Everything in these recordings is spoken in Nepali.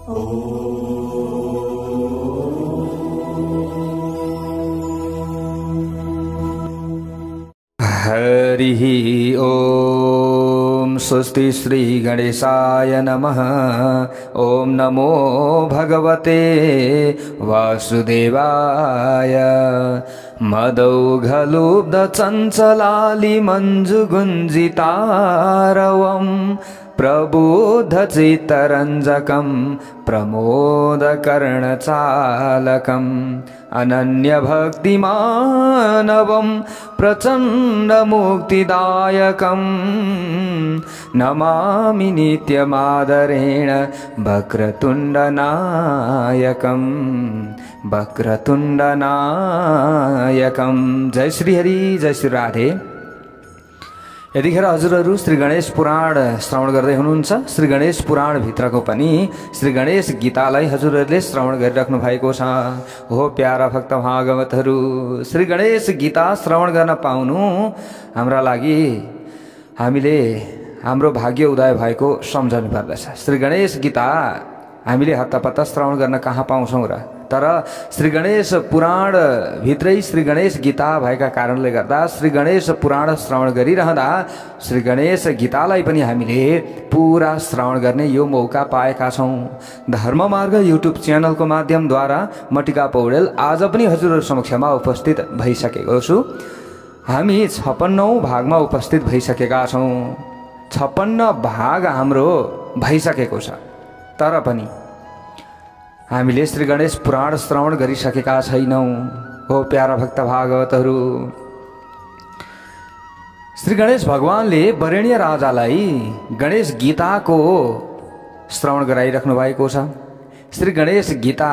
हरिः ओम। स्वस्ति श्री गणेशाय नमः। ओम नमो भगवते वासुदेवाय। मदौघलुब्ध चञ्चलालि मञ्जुगुञ्जितारवम् प्रबुद्धचित्तरञ्जकं प्रमोदकर्णचालकम् अनन्यभक्तिमानवं प्रचण्डमुक्तिदायकं नमामि नित्यमादरेण वक्रतुण्डनायकं वक्रतुण्डनायकं। जय श्री हरि, जय श्री राधे। यतिखेर हजुरहरू श्री गणेश पुराण श्रवण गर्दै हुनुहुन्छ। श्री गणेश पुराण भित्रको पनि श्री गणेश गीतालाई हजुरहरूले श्रवण गरिराख्नु भएको छ। हो प्यारा भक्त भागवतहरू, श्री गणेश गीता श्रवण गर्न पाउनु हाम्रा लागि हामीले हाम्रो भाग्य उदय भएको सम्झनु पर्दछ। श्री गणेश गीता हामीले हत्तपत्त श्रवण गर्न कहाँ पाउँछौँ र? तर श्री गणेश पुराण भित्रै श्री गणेश गीता भएका कारणले गर्दा श्री गणेश पुराण श्रवण गरिरहँदा श्री गणेश गीतालाई पनि हामीले पुरा श्रवण गर्ने यो मौका पाएका छौँ। धर्ममार्ग युट्युब च्यानलको माध्यमद्वारा म टिका पौडेल आज पनि हजुरहरू समक्षमा उपस्थित भइसकेको छु। हामी 56औं भागमा उपस्थित भइसकेका छौँ। 56 भाग हाम्रो भइसकेको छ, तर पनि हामीले श्री गणेश पुराण श्रवण गरिसकेका छैनौं। हो प्यारा भक्त भागवतहरू, श्री गणेश भगवानले वरेण्य राजालाई गणेश गीताको श्रवण गराइराख्नु भएको छ। श्री गणेश गीता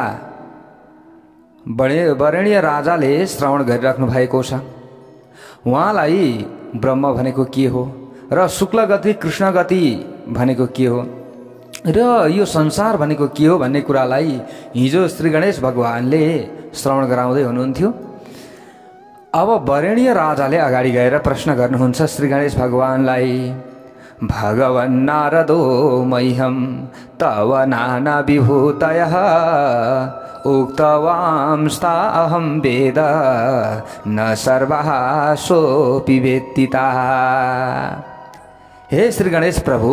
वरेण्य राजाले श्रवण गरिराख्नु भएको छ। उहाँलाई ब्रह्म भनेको के हो र शुक्ल गति कृष्ण गति भनेको के हो र यो संसार भनेको के हो भन्ने कुरालाई हिजो श्री गणेश भगवानले श्रवण गराउँदै हुनुहुन्थ्यो। अब वरेण्य राजाले अगाडि गएर प्रश्न गर्नुहुन्छ श्री गणेश भगवानलाई। भगवन् नारदो मह्यं तव नाना विभूतयः उक्तवांस्ता अहं वेद न सर्वः सोऽपि वेत्तिता। हे श्री गणेश प्रभु,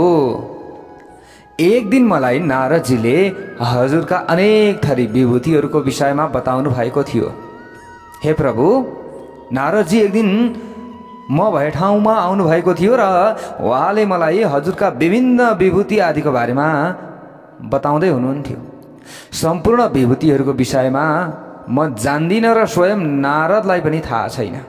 एक दिन मलाई नारदजीले हजुरका अनेक थरी विभूतिहरूको विषयमा बताउनु भएको थियो। हे प्रभु, नारदजी एक दिन म भए ठाउँमा आउनु भएको थियो र उहाँले मलाई हजुरका विभिन्न विभूति आदिको बारेमा बताउँदै हुनुहुन्थ्यो। सम्पूर्ण विभूतिहरूको विषयमा म जान्दिनँ र स्वयं नारदलाई पनि थाहा छैन।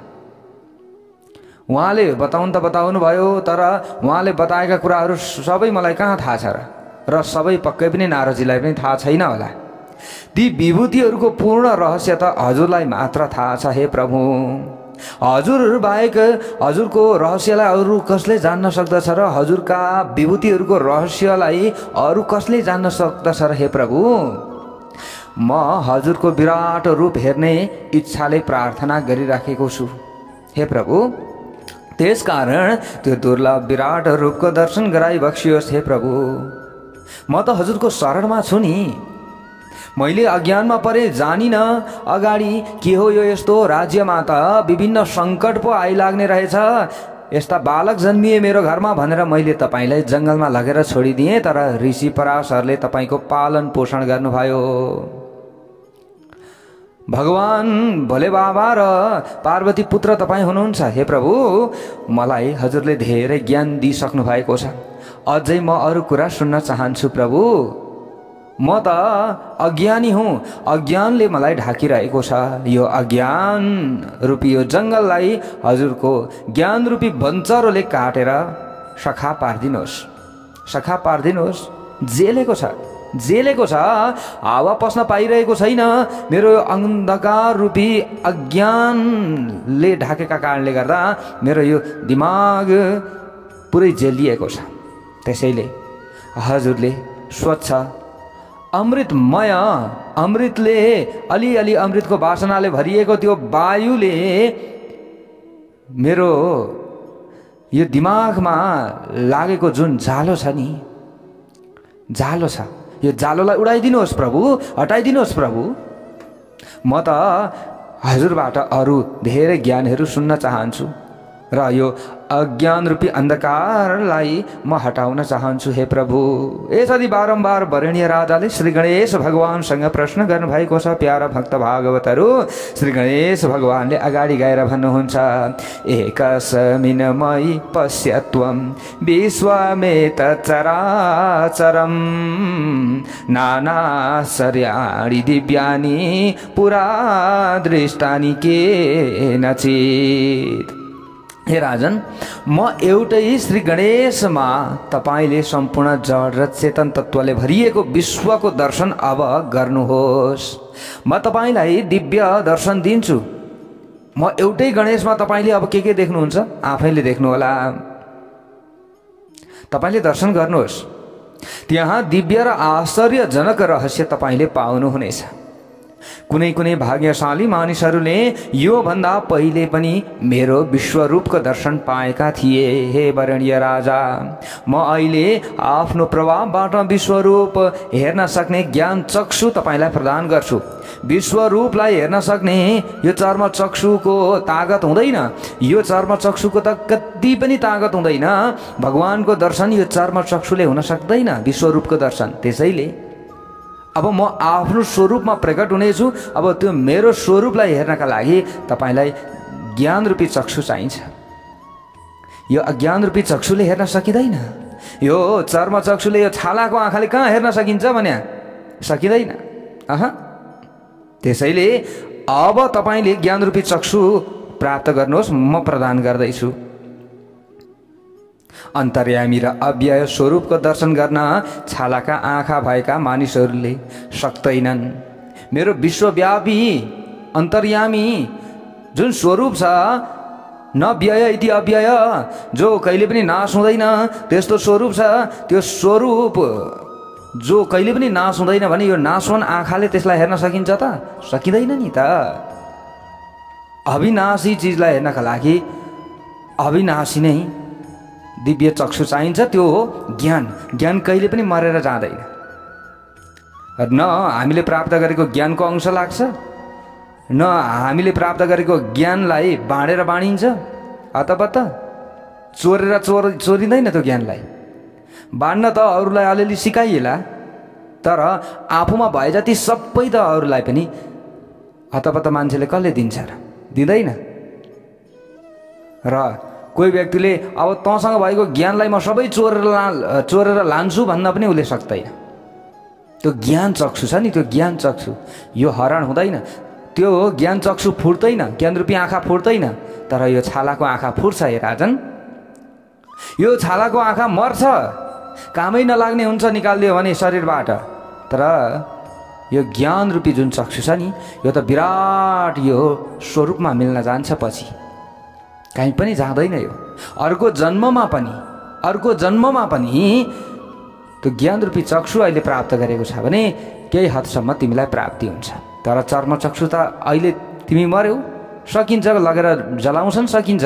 उहाँले बताउनु त बताउनु भयो, तर उहाँले बताएका कुराहरू सबै मलाई कहाँ थाहा छ र सबै पक्कै पनि नारदजीलाई पनि थाहा छैन होला। ती विभूतिहरूको पूर्ण रहस्य त हजुरलाई मात्र थाहा छ। हे प्रभु, हजुर बाहेक हजुरको रहस्यलाई अरू कसले जान्न सक्दछ र हजुरका विभूतिहरूको रहस्यलाई अरू कसले जान्न सक्दछ र? हे प्रभु, म हजुरको विराट रूप हेर्ने इच्छाले प्रार्थना गरिराखेको छु। हे प्रभु, त्यसकारण त्यो दुर्लभ विराट रूपको दर्शन गराइबक्सियोस्। हे प्रभु, म त हजुरको शरणमा छु नि। मैले अज्ञानमा परे जानिन अगाडि के हो यो यस्तो राज्यमा त विभिन्न सङ्कट पो आइलाग्ने रहेछ। यस्ता बालक जन्मिए मेरो घरमा भनेर मैले तपाईँलाई जङ्गलमा लगेर छोडिदिएँ, तर ऋषि पराशरले तपाईँको पालन पोषण गर्नुभयो। भगवान भोले बाबा र पार्वती पुत्र तपाईँ हुनुहुन्छ। हे प्रभु, मलाई हजुरले धेरै ज्ञान दिइसक्नु भएको छ। अझै म अरू कुरा सुन्न चाहन्छु प्रभु। म त अज्ञानी हुँ, अज्ञानले मलाई ढाकिरहेको छ। यो अज्ञान रूपी यो जङ्गललाई हजुरको ज्ञान रूपी बन्चरोले काटेर सखा पारिदिनुहोस्, सखा पारिदिनुहोस्। जेलेको छ, जेलेको छ, हावा पस्न पाइरहेको छैन। मेरो अन्धकार रूपी अज्ञानले ढाकेका कारणले गर्दा मेरो यो दिमाग पुरै जेलिएको छ। त्यसैले हजुरले स्वच्छ अमृतमय, अमृतले अलिअलि अमृतको वासनाले भरिएको त्यो वायुले मेरो यो दिमागमा लागेको जुन जालो छ नि, जालो छ, यो जालोलाई उडाइदिनुहोस् प्रभु, हटाइदिनुहोस् प्रभु। म त हजुरबाट अरू धेरै ज्ञानहरू सुन्न चाहन्छु र यो अज्ञान रूपी अन्धकारलाई म हटाउन चाहन्छु हे प्रभु। यसरी बारम्बार वरेण्य राजाले श्री गणेश भगवानसँग प्रश्न गर्नुभएको छ। प्यारा भक्त भागवतहरू, श्री गणेश भगवानले अगाडि गएर भन्नुहुन्छ, एकस्मिन्मयि पश्यत्वं विश्वमेतच्चराचरं नानाश्चर्याणि दिव्यानि पुरा दृष्टानि केनचित्। हे राजन, म एउटै श्री गणेशमा तपाईले सम्पूर्ण जड र चेतन तत्त्वले भरिएको विश्वको दर्शन अब गर्नुहोस्। म तपाईलाई दिव्य दर्शन दिन्छु। म एउटै गणेशमा तपाईले अब के देख्नुहुन्छ आफैले देख्नुहोला। तपाईले दर्शन गर्नुहोस्। त्यहाँ दिव्य र आश्चर्यजनक रहस्य तपाईले पाउनुहुनेछ। कुनै कुनै भाग्यशाली मानिसहरूले यो भन्दा पहिले पनि मेरो विश्वरूपको दर्शन पाएका थिए। हे वरेण्य राजा, म अहिले आफ्नो प्रभावबाट विश्वरूप हेर्न सक्ने ज्ञान चक्षु तपाईलाई प्रदान गर्छु। विश्वरूपलाई हेर्न सक्ने यो चर्म चक्षुको तागत हुँदैन। यो चर्म चक्षुको त कति पनि तागत हुँदैन। भगवानको दर्शन यो चर्म चक्षुले हुन सक्दैन, विश्वरूपको दर्शन। त्यसैले अब म आफ्नो स्वरूपमा प्रकट हुनेछु। अब त्यो मेरो स्वरूपलाई हेर्नका लागि तपाईलाई ज्ञान रूपी चक्षु चाहिन्छ। यो अज्ञान रूपी चक्षुले हेर्न सकिँदैन। यो चर्म चक्षुले, यो छालाको आँखाले कहाँ हेर्न सकिन्छ भने सकिँदैन। त्यसैले अब तपाईले ज्ञान रूपी चक्षु प्राप्त गर्नुहोस्, म प्रदान गर्दैछु। अन्तर्यामी र अव्यय स्वरूपको दर्शन गर्न छालाका आँखा भएका मानिसहरूले सक्दैनन्। मेरो विश्वव्यापी अन्तर्यामी जुन स्वरूप छ, न व्यय इति अव्यय, जो कहिले पनि नाश हुँदैन, त्यस्तो स्वरूप छ। त्यो स्वरूप जो कहिले पनि नाश हुँदैन भने यो नाशवान आँखाले त्यसलाई हेर्न सकिन्छ त? सकिँदैन नि त। अविनाशी चिजलाई हेर्नका लागि अविनाशी नै दिव्य चक्षु चाहिन्छ। त्यो हो ज्ञान। ज्ञान कहिले पनि मरेर जाँदैन। न हामीले प्राप्त गरेको ज्ञानको अंश लाग्छ, न हामीले प्राप्त गरेको ज्ञानलाई बाँडेर बाँडिन्छ। अतपत्त चोरेर चोरिँदैन त्यो ज्ञानलाई। बाँड्न त अरूलाई अलिअलि सिकाइएला, तर आफूमा भए जति सबै त अरूलाई पनि हतपत्त मान्छेले कसले दिन्छ र? दिँदैन। र कोही व्यक्तिले अब तँसँग भएको ज्ञानलाई म सबै चोरेर लान्छु भन्न पनि उसले सक्दैन। त्यो ज्ञान चक्षु छ नि, त्यो ज्ञान चक्षु यो हरण हुँदैन। त्यो ज्ञान चक्षु फुट्दैन, ज्ञान रूपी आँखा फुट्दैन, तर यो छालाको आँखा फुट्छ। हे राजन, यो छालाको आँखा मर्छ, कामै नलाग्ने हुन्छ निकालिदियो भने शरीरबाट। तर यो ज्ञान रूपी जुन चक्षु छ नि, यो त विराट यो स्वरूपमा मिल्न जान्छ। पछि कहीँ पनि जाँदैन। यो अर्को जन्ममा पनि त्यो ज्ञान रूपी चक्षु अहिले प्राप्त गरेको छ भने केही हदसम्म तिमीलाई प्राप्ति हुन्छ। तर चर्म चक्षु त अहिले तिमी मर्यौ, सकिन्छ, लगेर जलाउँछन्, सकिन्छ,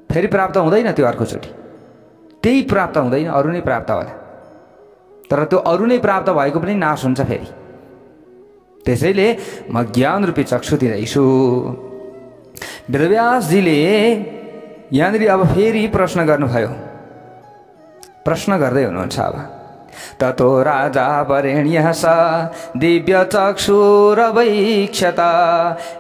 फेरि प्राप्त हुँदैन। त्यो अर्कोचोटि त्यही प्राप्त हुँदैन, अरू नै प्राप्त होला। तर त्यो अरू नै प्राप्त भएको पनि नाश हुन्छ फेरि। त्यसैले म ज्ञान रूपी चक्षु दिँदैछु। वेदव्यासजीले यहाँनिर अब फेरि प्रश्न गर्नुभयो। प्रश्न गर्दै हुनुहुन्छ अब, ततो राजा वरेण्यः स दिव्य चक्षुरवैक्षता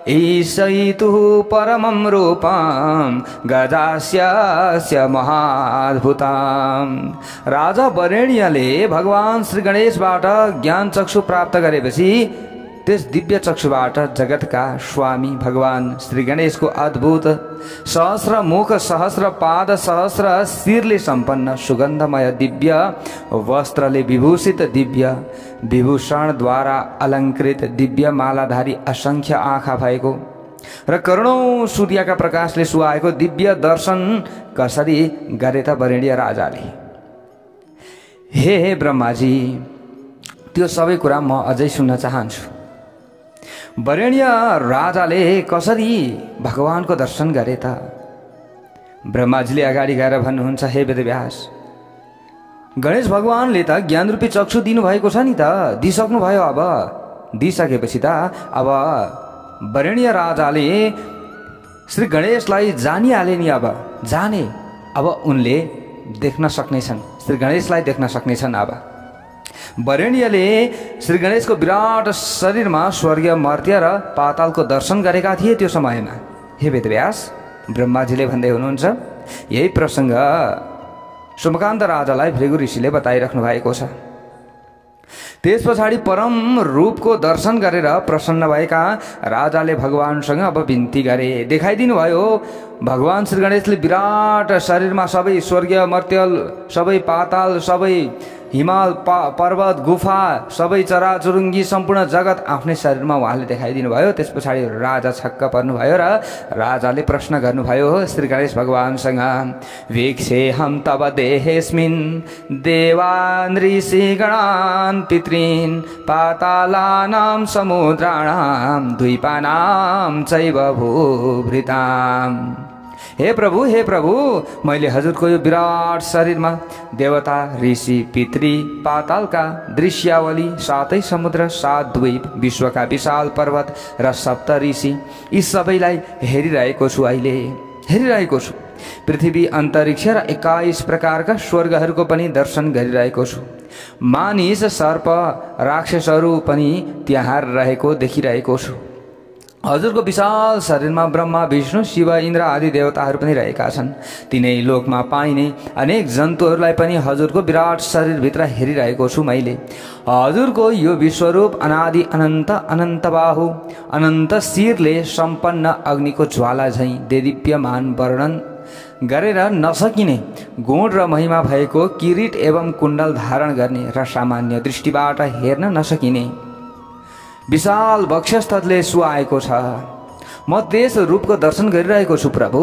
ईशयितु परमं रूपं गजास्य महाद्भुतम्। राजा वरेण्यले भगवान श्री गणेशबाट ज्ञान चक्षु प्राप्त गरेपछि त्यस दिव्य चक्षुबाट जगतका स्वामी भगवान श्री गणेशको अद्भुत सहस्र मुख, सहस्र पाद, सहस्र शिरले सम्पन्न सुगन्धमय दिव्य वस्त्रले विभूषित, दिव्य विभूषणद्वारा अलङ्कृत, दिव्य मालाधारी, असङ्ख्य आँखा भएको र करोडौं सूर्यका प्रकाशले सुहाएको दिव्य दर्शन कसरी गरे त वरेण्य राजाले? हे ब्रह्माजी, त्यो सबै कुरा म अझै सुन्न चाहन्छु। वरेण्य राजाले कसरी भगवानको दर्शन गरे त? ब्रह्माजीले अगाडि गएर भन्नुहुन्छ, हे वेदव्यास, गणेश भगवानले त ज्ञान रूपी चक्षु दिनुभएको छ नि त, दिइसक्नु भयो। अब दिइसकेपछि त अब वरेण्य राजाले श्री गणेशलाई जानिहाले नि। अब जाने, अब उनले देख्न सक्नेछन्, श्री गणेशलाई देख्न सक्नेछन्। अब वरेण्यले श्री गणेशको विराट शरीरमा स्वर्गीय मर्त्य र पातालको दर्शन गरेका थिए त्यो समयमा। हे वेदव्यास, ब्रह्माजीले भन्दै हुनुहुन्छ, यही प्रसङ्ग सोमकान्त राजालाई भृगु ऋषिले बताइराख्नु भएको छ। त्यस पछाडि परम रूपको दर्शन गरेर प्रसन्न भएका राजाले भगवानसँग अब बिन्ती गरे, देखाइदिनु भयो। भगवान श्री गणेशले विराट शरीरमा सबै स्वर्गीय मर्त्य, सबै पाताल, सबै हिमाल पर्वत गुफा, सबै चराचुरुङ्गी सम्पूर्ण जगत आफ्नै शरीरमा उहाँले देखाइदिनु भयो। त्यस पछाडि राजा छक्क पर्नुभयो र राजाले प्रश्न गर्नुभयो श्री गणेश भगवानसँग, वीक्षेऽहं तव देहेऽस्मिन् देवान् ऋषिगणान् पितॄन् पातालानां समुद्राणां द्वीपानां चैव भूभृताम्। हे प्रभु, हे प्रभु, मैले हजुरको यो विराट शरीरमा देवता, ऋषि, पितृ, पातालका दृश्यावली, 7 समुद्र, 7 द्वीप, विश्वका विशाल पर्वत र 7 ऋषि, यी सबैलाई हेरिरहेको छु। अहिले हेरिरहेको छु। पृथ्वी, अन्तरिक्ष र 21 प्रकारका स्वर्गहरूको पनि दर्शन गरिरहेको छु। मानिस, सर्प, राक्षसहरू पनि त्यहाँ रहेको देखिरहेको छु। हजुरको विशाल शरीरमा ब्रह्मा, विष्णु, शिव, इन्द्र आदि देवताहरू पनि रहेका छन्। तिनै लोकमा पाइने अनेक जन्तुहरूलाई पनि हजुरको विराट शरीरभित्र हेरिरहेको छु मैले। हजुरको यो विश्वरूप अनादि अनन्त, अनन्त बाहु, अनन्त शिरले सम्पन्न अग्निको ज्वाला झैँ देदीप्यमान वर्णन गरेर नसकिने गुण र महिमा भएको किरीट एवं कुण्डल धारण गर्ने र सामान्य दृष्टिबाट हेर्न नसकिने विशाल वक्षस्थलले सुहाएको छ। म त्यस रूपको दर्शन गरिरहेको छु प्रभु।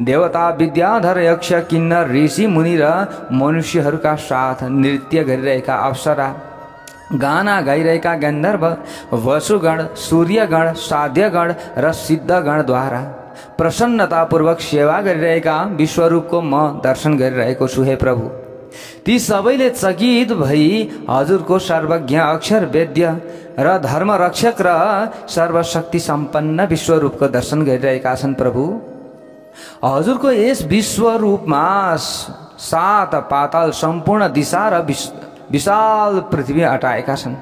देवता, विद्याधर, यक्ष, किन्नर, ऋषि, मुनि र मनुष्यहरूका साथ नृत्य गरिरहेका अप्सरा, गाना गाइरहेका गन्धर्व, वसुगण, सूर्यगण, साध्यगण र सिद्धगणद्वारा प्रसन्नतापूर्वक सेवा गरिरहेका विश्वरूपको म दर्शन गरिरहेको छु। हे प्रभु, ती सबैले चकित भई हजुरको सर्वज्ञ, अक्षर वेद्य र धर्मरक्षक र सर्वशक्ति सम्पन्न विश्वरूपको दर्शन गरिरहेका छन्। प्रभु, हजुरको यस विश्वरूपमा 7 पाताल, सम्पूर्ण दिशा र विशाल पृथ्वी अटाएका छन्।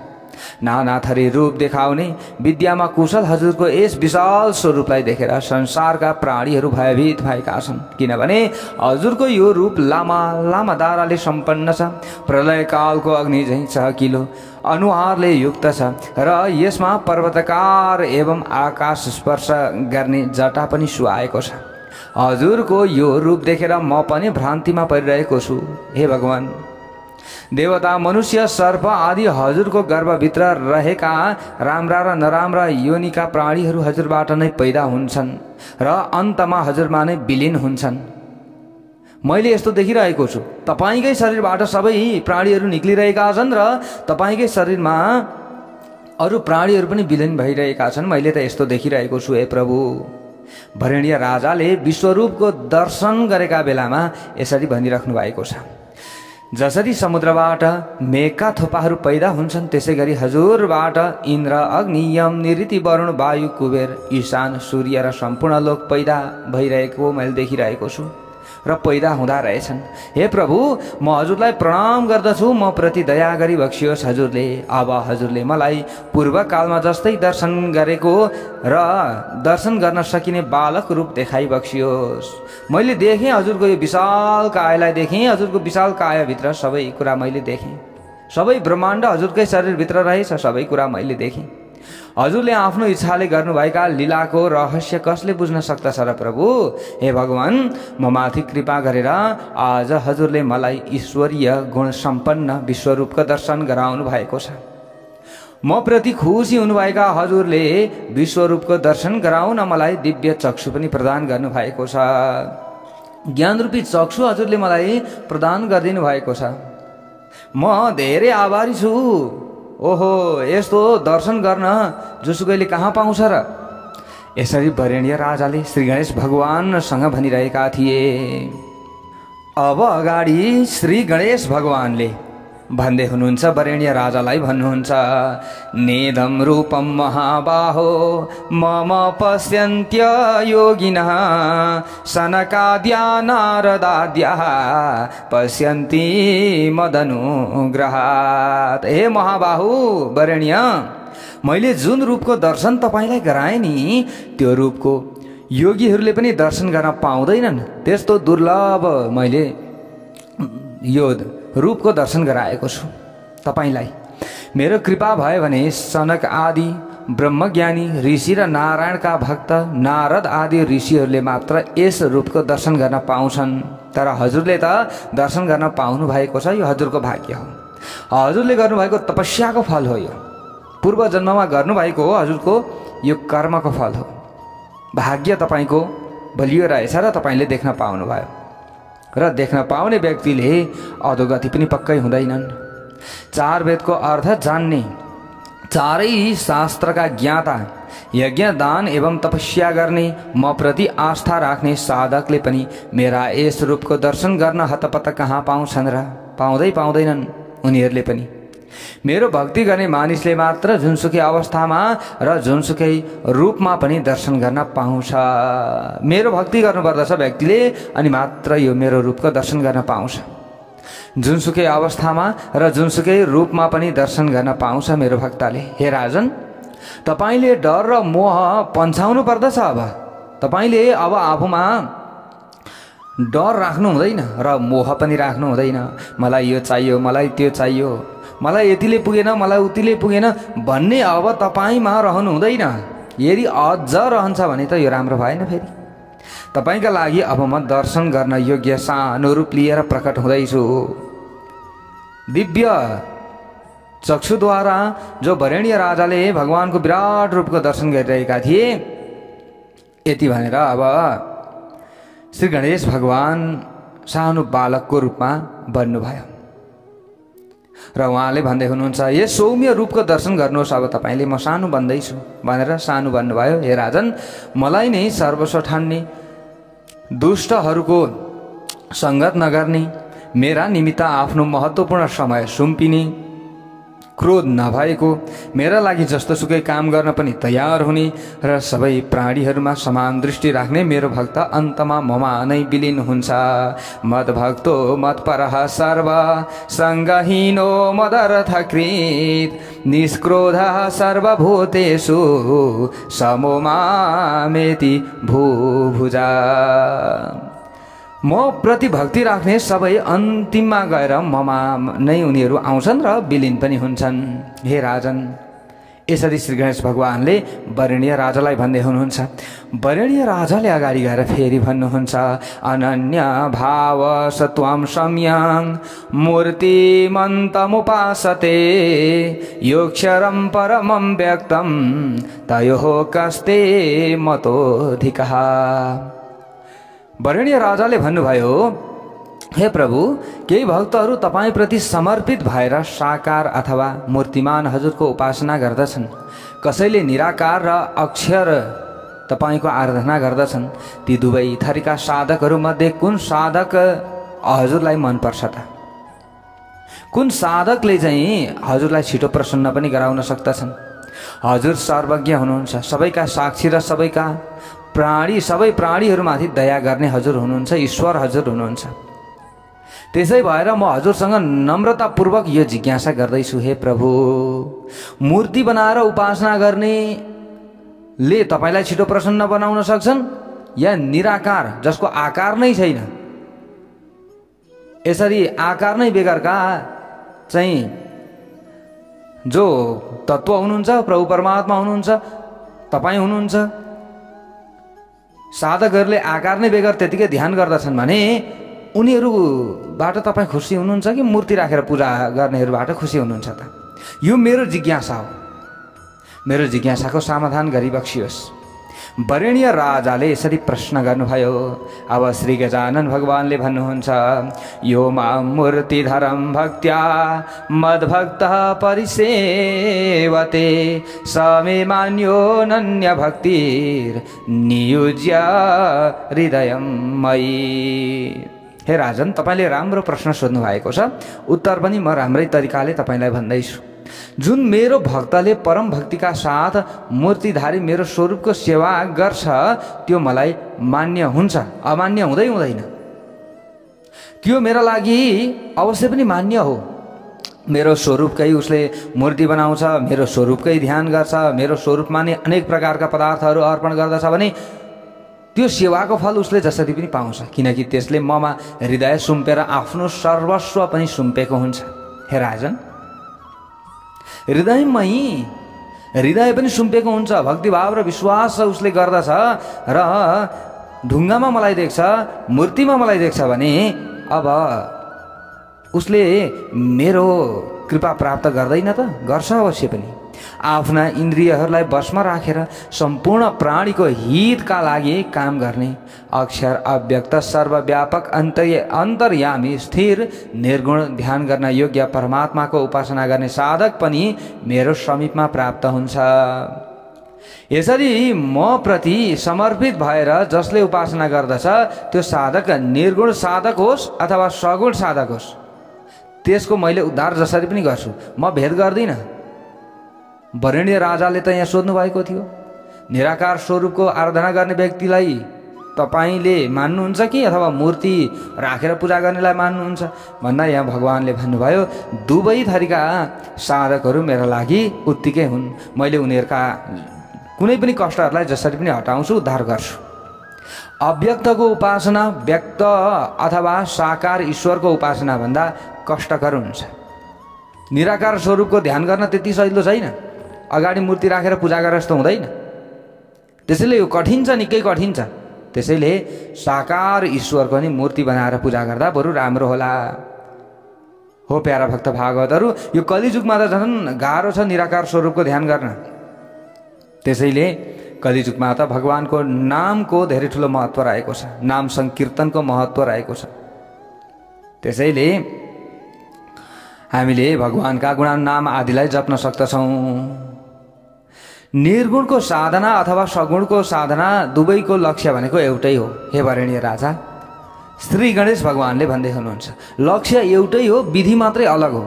नाना थरी रूप देखाउने विद्यामा कुशल हजुरको यस विशाल स्वरूपलाई देखेर संसारका प्राणीहरू भयभीत भएका छन्। किनभने हजुरको यो रूप लामा लामा दाराले सम्पन्न छ, प्रलयकालको अग्नि झैँ चहकिलो अनुहारले युक्त छ र यसमा पर्वतकार एवं आकाश स्पर्श गर्ने जटा पनि सुहाएको छ। हजुरको यो रूप देखेर म पनि भ्रान्तिमा परिरहेको छु। हे भगवान, देवता, मनुष्य, सर्प आदि हजुरको गर्भभित्र रहेका राम्रा र नराम्रा योनिका प्राणीहरू हजुरबाट नै पैदा हुन्छन् र अन्तमा हजुरमा नै विलीन हुन्छन्। मैले यस्तो देखिरहेको छु। तपाईँकै शरीरबाट सबै प्राणीहरू निक्लिरहेका छन् र तपाईँकै शरीरमा अरू प्राणीहरू पनि विलीन भइरहेका छन्। मैले त यस्तो देखिरहेको छु। हे प्रभु, वरेण्य राजाले विश्वरूपको दर्शन गरेका बेलामा यसरी भनिराख्नु भएको छ, जसरी समुद्रबाट मेघका थोपाहरू पैदा हुन्छन् त्यसै गरी हजुरबाट इन्द्र, अग्नि, यम, निऋति, वरुण, वायु, कुबेर, ईशान, सूर्य र सम्पूर्ण लोक पैदा भइरहेको मैले देखिरहेको छु र पैदा हुँदा रहेछन्। हे प्रभु, म हजुरलाई प्रणाम गर्दछु। म प्रति दया गरी बक्सियोस् हजुरले। अब हजुरले मलाई पूर्वकालमा जस्तै दर्शन गरेको र दर्शन गर्न सकिने बालक रूप देखाइ बक्सियोस्। मैले देखेँ हजुरको यो विशाल कायालाई देखेँ। हजुरको विशाल कायाभित्र सबै कुरा मैले देखेँ। सबै ब्रह्माण्ड हजुरकै शरीरभित्र रहेछ। सबै कुरा मैले देखेँ। हजुरले आफ्नो इच्छाले गर्नुभएका लीलाको रहस्य कसले बुझ्न सक्दछ र प्रभु? हे भगवान, म माथि कृपा गरेर आज हजुरले मलाई ईश्वरीय गुण सम्पन्न विश्वरूपको दर्शन गराउनु भएको छ। म प्रति खुसी हुनुभएका हजुरले विश्वरूपको दर्शन गराउन मलाई दिव्य चक्षु पनि प्रदान गर्नुभएको छ। ज्ञानरूपी चक्षु हजुरले मलाई प्रदान गरिदिनु भएको छ। म धेरै आभारी छु। ओहो, यस्तो दर्शन गर्न जोसुकैले कहाँ पाउँछ र? यसरी वरेण्य राजाले श्री गणेश भगवानसँग भनिरहेका थिए। अब अगाडि श्री गणेश भगवानले भन्दै हुनुहुन्छ, वरेण्य राजालाई भन्नुहुन्छ, नेदम रूपम महाबाहो मम पश्यन्त्य योगिनः सनकाद्या नारदाद्या पश्यन्ति मदनुग्रहात्। हे महाबाहु वरेण्य, मैले जुन रूपको दर्शन तपाईलाई गराएँ नि, त्यो रूपको योगीहरूले पनि दर्शन गर्न पाउँदैनन्। त्यस्तो दुर्लभ मैले यो रूपको दर्शन गराएको छु तपाईलाई। मेरो कृपा भयो भने सनक आदि ब्रह्मज्ञानी ऋषि र नारायणका भक्त नारद आदि ऋषिहरूले मात्र यस रूपको दर्शन गर्न पाउँछन्। तर हजुरले त दर्शन गर्न पाउनु भएको छ, यो हजुरको भाग्य हो। हजुरले गर्नुभएको तपस्याको फल हो, यो पूर्व जन्ममा गर्नुभएको हो हजुरको यो कर्मको फल हो। भाग्य तपाईको बलियो रहेछ र तपाईले देख्न पाउनुभयो। र देख्न पाउने व्यक्तिले अधोगति पनि पक्कै हुँदैनन्। चार वेदको अर्थ जान्ने, चारै शास्त्रका ज्ञाता, यज्ञ दान एवं तपस्या गर्ने, म प्रति आस्था राख्ने साधकले पनि मेरा यस रूपको दर्शन गर्न हतपत कहाँ पाउँछन् र? पाउँदैनन् उनीहरूले पनि। मेरो भक्ति गर्ने मानिसले मात्र जुनसुकै अवस्थामा र जुनसुकै रूपमा पनि दर्शन गर्न पाउँछ। मेरो भक्ति गर्नुपर्दछ व्यक्तिले, अनि मात्र यो मेरो रूपको दर्शन गर्न पाउँछ। जुनसुकै अवस्थामा र जुनसुकै रूपमा पनि दर्शन गर्न पाउँछ मेरो भक्तले। हे राजन, तपाईले डर र मोह पन्छाउनु पर्दछ। अब तपाईले अब आफूमा डर राख्नु हुँदैन र मोह पनि राख्नु हुँदैन। मलाई यो चाहियो, मलाई त्यो चाहियो, मलाई यतिले पुगेन, मलाई उतिले पुगेन भन्ने अब तपाईमा रहनु हुँदैन। यदि अझ रहन्छ भने त यो राम्रो भएन। फेरि तपाईका लागि अब म दर्शन गर्न योग्य सानो रूप लिएर प्रकट हुँदैछु। दिव्य चक्षुद्वारा जो वरेण्य राजाले भगवानको विराट रूपको दर्शन गरिरहेका थिए, यति भनेर अब श्री गणेश भगवान सानो बालकको रूपमा बन्नुभयो र उहाँले भन्दै हुनुहुन्छ, यस सौम्य रूपको दर्शन गर्नुहोस्। अब तपाईले म सानो बन्दैछु भनेर सानो बन्नुभयो। हे राजन, मलाई नै सर्वस्व ठान्ने, दुष्टहरूको सङ्गत नगर्ने, मेरा निमित्त आफ्नो महत्त्वपूर्ण समय सुम्पिने, क्रोध नभएको, मेरा लागि जस्तोसुकै काम गर्न पनि तयार हुने र सबै प्राणीहरूमा समान दृष्टि राख्ने मेरो भक्त अन्तमा ममा नै विलीन हुन्छ। मद भक्तो मत्परः सर्व सङ्गहीनो मदर्थकृत निष्क्रोधः सर्वभूतेषु समो मामेति भूभुजा। म प्रति भक्ति राख्ने सबै अन्तिममा गएर ममा नै उनीहरू आउँछन् र विलीन पनि हुन्छन्। हे राजन, यसरी श्री गणेश भगवानले वरेण्य राजालाई भन्दै हुनुहुन्छ। वरेण्य राजाले अगाडि गएर फेरि भन्नुहुन्छ, अनन्य भाव सत्वम सम्यं मूर्तिमन्तमुपासते योक्षरं परमं व्यक्तं तयोः कस्ते मतोऽधिकः। वरेण्य राजाले भन्नुभयो, हे प्रभु, केही भक्तहरू तपाईप्रति समर्पित भएर साकार अथवा मूर्तिमान हजुरको उपासना गर्दछन्। कसैले निराकार र अक्षर तपाईको आराधना गर्दछन्। ती दुवै थरीका साधकहरूमध्ये कुन साधक हजुरलाई मनपर्छ त? कुन साधकले चाहिँ हजुरलाई छिटो प्रसन्न पनि गराउन सक्दछन्? हजुर सर्वज्ञ हुनुहुन्छ, सबैका साक्षी र सबैका प्राणी, सबै प्राणीहरूमाथि दया गर्ने हजुर हुनुहुन्छ, ईश्वर हजुर हुनुहुन्छ। त्यसै भएर म हजुरसँग नम्रतापूर्वक यो जिज्ञासा गर्दैछु, हे प्रभु, मूर्ति बनाएर उपासना गर्नेले तपाईलाई छिटो प्रसन्न बनाउन सक्छन् या निराकार जसको आकार नै छैन, यसरी आकार नै बेगरका चाहिँ जो तत्त्व हुनुहुन्छ, प्रभु परमात्मा हुनुहुन्छ, तपाईँ हुनुहुन्छ, साधकहरूले आकार नै बेगर त्यतिकै ध्यान गर्दछन् भने उनीहरूबाट तपाईँ खुसी हुनुहुन्छ कि मूर्ति राखेर पूजा गर्नेहरूबाट खुसी हुनुहुन्छ त? यो मेरो जिज्ञासा हो। मेरो जिज्ञासाको समाधान गरिबक्सियोस्। वरेण्य राजाले यसरी प्रश्न गर्नुभयो। अब श्री गजानन भगवानले भन्नुहुन्छ, यो मां मूर्तिधरं भक्त्या मद्भक्तः परिसेवते स मे मान्यो नन्य भक्तिर्नियुज्य हृदयं मयि। हे राजन, तपाईँले राम्रो प्रश्न सोध्नु भएको छ। उत्तर पनि म राम्रै तरिकाले तपाईँलाई भन्दैछु। जुन मेरो भक्तले परम भक्तिका साथ मूर्तिधारी मेरो स्वरूपको सेवा गर्छ त्यो मलाई मान्य हुन्छ, अमान्य हुँदैन। त्यो मेरा लागि अवश्य पनि मान्य हो। मेरो स्वरूपकै उसले मूर्ति बनाउँछ, मेरो स्वरूपकै ध्यान गर्छ, मेरो स्वरूपमा नै अनेक प्रकारका पदार्थहरू अर्पण गर्दछ भने त्यो सेवाको फल उसले जसरी पनि पाउँछ, किनकि त्यसले ममा हृदय सुम्पेर आफ्नो सर्वस्व पनि सुम्पेको हुन्छ। हे राजन, हृदय पनि सुम्पेको हुन्छ, भक्तिभाव र विश्वास उसले गर्दछ र ढुङ्गामा मलाई देख्छ, मूर्तिमा मलाई देख्छ भने अब उसले मेरो कृपा प्राप्त गर्दैन त? गर्छ अवश्य पनि। आफ्ना इन्द्रियहरूलाई वशमा राखेर सम्पूर्ण प्राणीको हितका लागि काम गर्ने अक्षर अव्यक्त सर्वव्यापक अन्तर्यामी स्थिर निर्गुण ध्यान गर्न योग्य परमात्माको उपासना गर्ने साधक पनि मेरो समीपमा प्राप्त हुन्छ। यसरी म प्रति समर्पित भएर जसले उपासना गर्दछ त्यो साधक निर्गुण साधक होस् अथवा सगुण साधक होस्, त्यसको मैले उद्धार जसरी पनि गर्छु। म भेद गर्दिनँ। वरेण्य राजाले त यहाँ सोध्नु भएको थियो, निराकार स्वरूपको आराधना गर्ने व्यक्तिलाई तपाईँले मान्नुहुन्छ कि अथवा मूर्ति राखेर पूजा गर्नेलाई मान्नुहुन्छ भन्दा यहाँ भगवानले भन्नुभयो दुवै थरीका साधकहरू मेरा लागि उत्तिकै हुन्। मैले उनीहरूका कुनै पनि कष्टहरूलाई जसरी पनि हटाउँछु, उद्धार गर्छु। अव्यक्तको उपासना व्यक्त अथवा साकार ईश्वरको उपासना भन्दा कष्टकर हुन्छ। निराकार स्वरूपको ध्यान गर्न त्यति सजिलो छैन। अगाडि मूर्ति राखेर पूजा गरेर जस्तो हुँदैन। त्यसैले यो कठिन छ, निकै कठिन छ। त्यसैले साकार ईश्वरको नि मूर्ति बनाएर पूजा गर्दा बरु राम्रो होला। हो प्यारा भक्त भागवतहरू, यो कलिजुगमा त झन् गाह्रो छ निराकार स्वरूपको ध्यान गर्न। त्यसैले कलिजुगमा त भगवानको नामको धेरै ठुलो महत्त्व रहेको छ, नाम संकीर्तनको महत्त्व रहेको छ। त्यसैले हामीले भगवानका गुणनाम आदिलाई जप्न सक्दछौँ। निर्गुणको साधना अथवा सगुणको साधना दुवैको लक्ष्य भनेको एउटै हो। हे वरेण्य राजा, श्री गणेश भगवानले भन्दै हुनुहुन्छ लक्ष्य एउटै हो, विधि मात्रै अलग हो।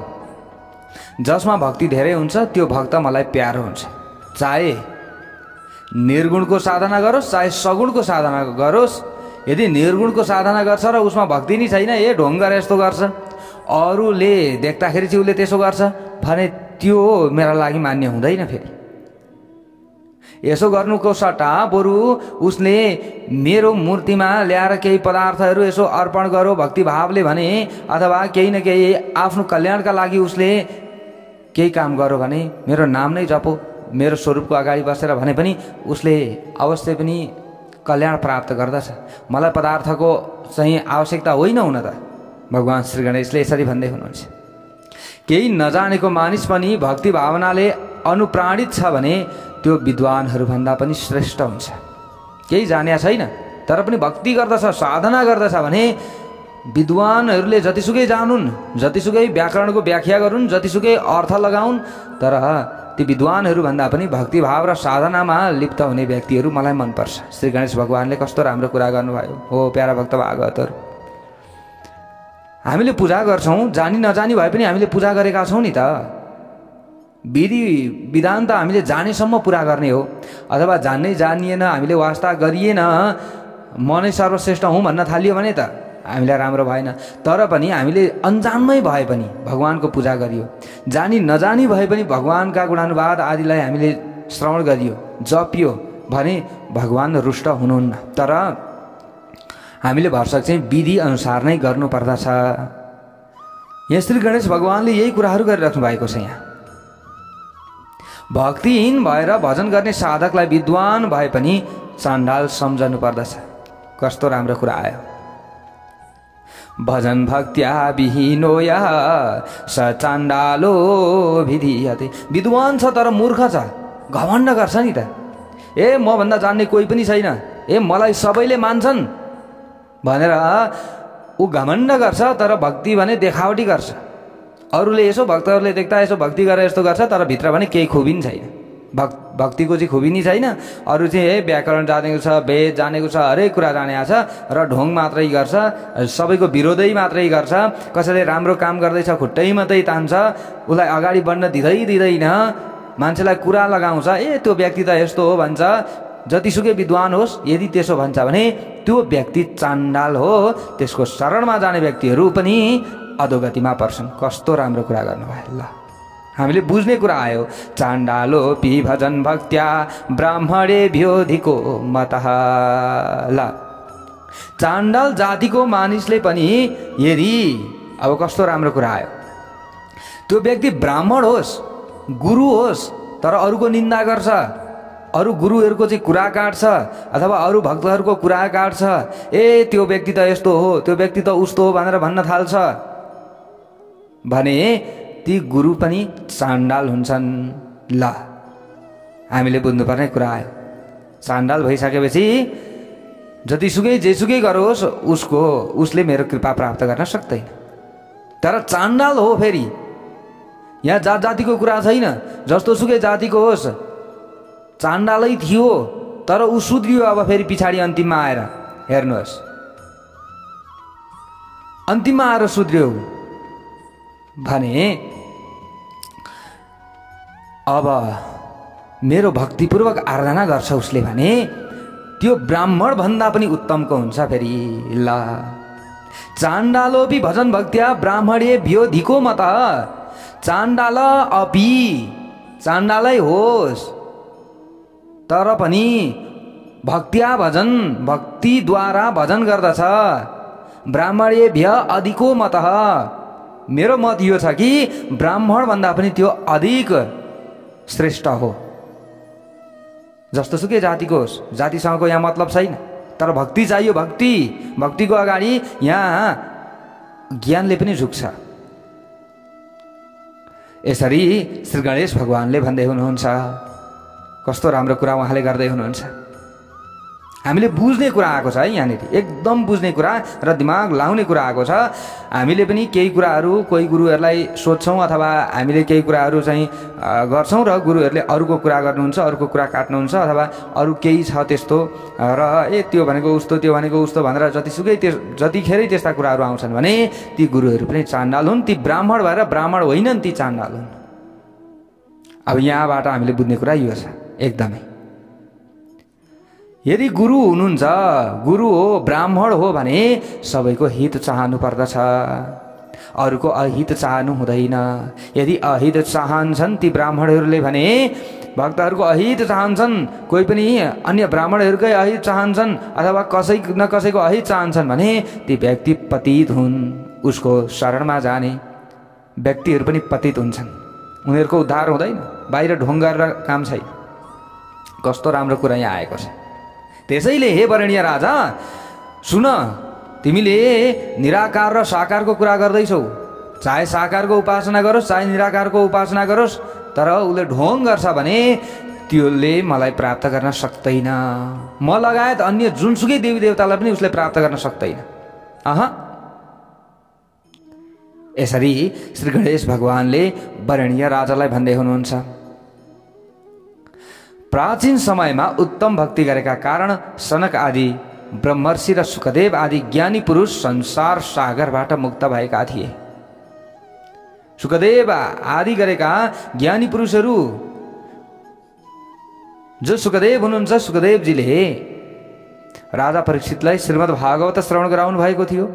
जसमा भक्ति धेरै हुन्छ त्यो भक्त मलाई प्यारो हुन्छ। चाहे निर्गुणको साधना गरोस् चाहे सगुणको साधना गरोस्, यदि निर्गुणको साधना गर्छ र उसमा भक्ति नै छैन, ए ढोङ गरेर यस्तो गर्छ, अरूले देख्दाखेरि चाहिँ उसले त्यसो गर्छ भने त्यो मेरा लागि मान्य हुँदैन। फेरि यसो गर्नुको सट्टा बरु उसले मेरो मूर्तिमा ल्याएर केही पदार्थहरू यसो अर्पण गरो भक्तिभावले भने, अथवा केही न केही आफ्नो कल्याणका लागि उसले केही काम गरो भने, मेरो नाम नै जपो मेरो स्वरूपको अगाडि बसेर भने पनि उसले अवश्य पनि कल्याण प्राप्त गर्दछ। मलाई पदार्थको चाहिँ आवश्यकता होइन हुन त। भगवान श्री गणेशले यसरी भन्दै हुनुहुन्छ केही नजानेको मानिस पनि भक्ति भावनाले अनुप्राणित छ भने त्यो विद्वानहरूभन्दा पनि श्रेष्ठ हुन्छ। केही जाने छैन तर पनि भक्ति गर्दछ, साधना गर्दछ भने विद्वानहरूले जतिसुकै जानुन्, जतिसुकै व्याकरणको व्याख्या गरून्, जतिसुकै अर्थ लगाउन्, तर ती विद्वानहरूभन्दा पनि भक्तिभाव र साधनामा लिप्त हुने व्यक्तिहरू मलाई मनपर्छ। श्री गणेश भगवानले कस्तो राम्रो कुरा गर्नुभयो। हो प्यारा भक्त भागवतहरू, हामीले पूजा गर्छौँ, जानी नजानी भए पनि हामीले पूजा गरेका छौँ नि त। विधि विधान त हामीले जानेसम्म पुरा गर्ने हो, अथवा जान्नै जानिएन, हामीले वास्ता गरिएन, म नै सर्वश्रेष्ठ हुँ भन्न थालियो भने त हामीलाई राम्रो भएन। तर पनि हामीले अन्जानमै भए पनि भगवानको पूजा गरियो, जानी नजानी भए पनि भगवानका गुणानुवाद आदिलाई हामीले श्रवण गरियो, जपियो भने भगवान रुष्ट हुनुहुन्न। तर हामीले भरसक चाहिँ विधि अनुसार नै गर्नुपर्दछ। यहाँ श्री गणेश भगवानले यही कुराहरू गरिराख्नु भएको छ। यहाँ भक्तिहीन भएर भजन गर्ने साधकलाई विद्वान भए पनि चाण्डाल सम्झनु पर्दछ। कस्तो राम्रो कुरा आयो। भजन भक्त्या विहीनो या स चाण्डालो विधीयते। विद्वान छ तर मूर्ख छ, घमण्ड गर्छ नि त। ए म भन्दा जान्ने कोही पनि छैन, ए मलाई सबैले मान्छन् भनेर ऊ घमण्ड गर्छ। तर भक्ति भने देखावटी गर्छ। अरूले यसो भक्तहरूले देख्दा यसो भक्ति गरेर यस्तो गर्छ, तर भित्र भने केही खुबी छैन। भक्तिको चाहिँ खुबी नै छैन। अरू चाहिँ व्याकरण जानेको छ, वेद जानेको छ, हरेक कुरा जानेको छ र ढोङ मात्रै गर्छ, सबैको विरोधै मात्रै गर्छ। कसैले राम्रो काम गर्दैछ खुट्टै मात्रै तान्छ, उसलाई अगाडि बढ्न दिँदैन, मान्छेलाई कुरा लगाउँछ, त्यो व्यक्ति त यस्तो हो भन्छ। जतिसुकै विद्वान होस्, यदि त्यसो भन्छ भने त्यो व्यक्ति चाण्डाल हो। त्यसको शरणमा जाने व्यक्तिहरू पनि अधोगतिमा पर्छन्। कस्तो राम्रो कुरा गर्नुभयो। ल हामीले बुझ्ने कुरा आयो। चाण्डालोपि भजन भक्त्या ब्राह्मणे भ्योधिको मतः। ल चाण्डाल जातिको मानिसले पनि यदि, अब कस्तो राम्रो कुरा आयो, त्यो व्यक्ति ब्राह्मण होस्, गुरु होस्, तर अरूको निन्दा गर्छ, अरू गुरुहरूको चाहिँ कुरा काट्छ अथवा अरू भक्तहरूको कुरा काट्छ, त्यो व्यक्ति त यस्तो हो, त्यो व्यक्ति त उस्तो हो भनेर भन्न थाल्छ भने ती गुरु पनि चाण्डाल हुन्छन्। ल हामीले बुझ्नुपर्ने कुरा आयो। चाण्डाल भइसकेपछि जतिसुकै जेसुकै गरोस् उसले मेरो कृपा प्राप्त गर्न सक्दैन। तर चाण्डाल हो फेरि, यहाँ जात जातिको कुरा छैन, जस्तो सुकै जातिको होस्, चाण्डालै थियो तर ऊ सुध्रियो। अब फेरि पछाडि अन्तिममा आएर हेर्नुहोस्, अन्तिममा आएर सुध्रियो भने अब मेरो भक्तिपूर्वक आराधना गर्छ उसले भने त्यो ब्राह्मण भन्दा पनि उत्तमको हुन्छ फेरि। ल चाण्डालोपि भजन भक्त्या ब्राह्मणे भ्योधिको मत। चाण्डाल अपि, चाण्डालै होस् तर पनि भक्त्या भजन, भक्तिद्वारा भजन गर्दछ। ब्राह्मणे भ्य अधिको मत। मेरो मत यो छ कि ब्राह्मण भन्दा पनि त्यो अधिक श्रेष्ठ हो। जस्तो सुकै जातिको होस्, जातिसँगको यहाँ मतलब छैन, तर भक्ति चाहियो। भक्तिको अगाडि यहाँ ज्ञानले पनि झुक्छ। यसरी श्री गणेश भगवानले भन्दै हुनुहुन्छ। कस्तो राम्रो कुरा उहाँले गर्दै हुनुहुन्छ। हामीले बुझ्ने कुरा आएको छ है, यहाँनिर एकदम बुझ्ने कुरा र दिमाग लाउने कुरा आएको छ। हामीले पनि केही कुराहरू कोही गुरुहरूलाई सोध्छौँ अथवा हामीले केही कुराहरू चाहिँ गर्छौँ र गुरुहरूले अरूको कुरा गर्नुहुन्छ, अरूको कुरा काट्नुहुन्छ अथवा अरू केही छ त्यस्तो र त्यो भनेको उस्तो, त्यो भनेको उस्तो भनेर जतिखेरै त्यस्ता कुराहरू आउँछन् भने ती गुरुहरू पनि चाण्डाल हुन्। ती ब्राह्मण भएर ब्राह्मण होइनन्, ती चाण्डाल हुन्। अब यहाँबाट हामीले बुझ्ने कुरा यो छ एकदमै। यदि गुरु हुनुहुन्छ, गुरु हो, ब्राह्मण हो भने सबैको हित चाहनु पर्दछ, अरूको अहित चाहनु हुँदैन। यदि अहित चाहन्छन् ती ब्राह्मणहरूले भने भक्तहरूको अहित चाहन्छन्, कोही पनि अन्य ब्राह्मणहरूकै अहित चाहन्छन् अथवा कसै न कसैको अहित चाहन्छन् भने ती व्यक्ति पतित हुन्। उसको शरणमा जाने व्यक्तिहरू पनि पतित हुन्छन्, उनीहरूको उद्धार हुँदैन। बाहिर ढोङ गरेर काम छैन। कस्तो राम्रो कुरा यहाँ आएको छ। त्यसैले हे वरणीय राजा सुन, तिमीले निराकार र साकारको कुरा गर्दैछौ। चाहे साकारको उपासना गरोस् चाहे निराकारको उपासना गरोस्, तर उसले ढोङ गर्छ भने त्यसले मलाई प्राप्त गर्न सक्दैन। म लगायत अन्य जुनसुकै देवी देवतालाई पनि उसले प्राप्त गर्न सक्दैन। यसरी श्री गणेश भगवानले वरणीय राजालाई भन्दै हुनुहुन्छ। प्राचीन समयमा उत्तम भक्ति गरेका कारण सनक आदि ब्रह्मर्षि र सुखदेव आदि ज्ञानी पुरुष संसार सागरबाट मुक्त भएका थिए। सुखदेव आदि गरेका ज्ञानी पुरुषहरू जो सुखदेव हुनुहुन्छ, सुखदेवजीले राजा परीक्षितलाई श्रीमद् भागवत श्रवण गराउनु भएको थियो।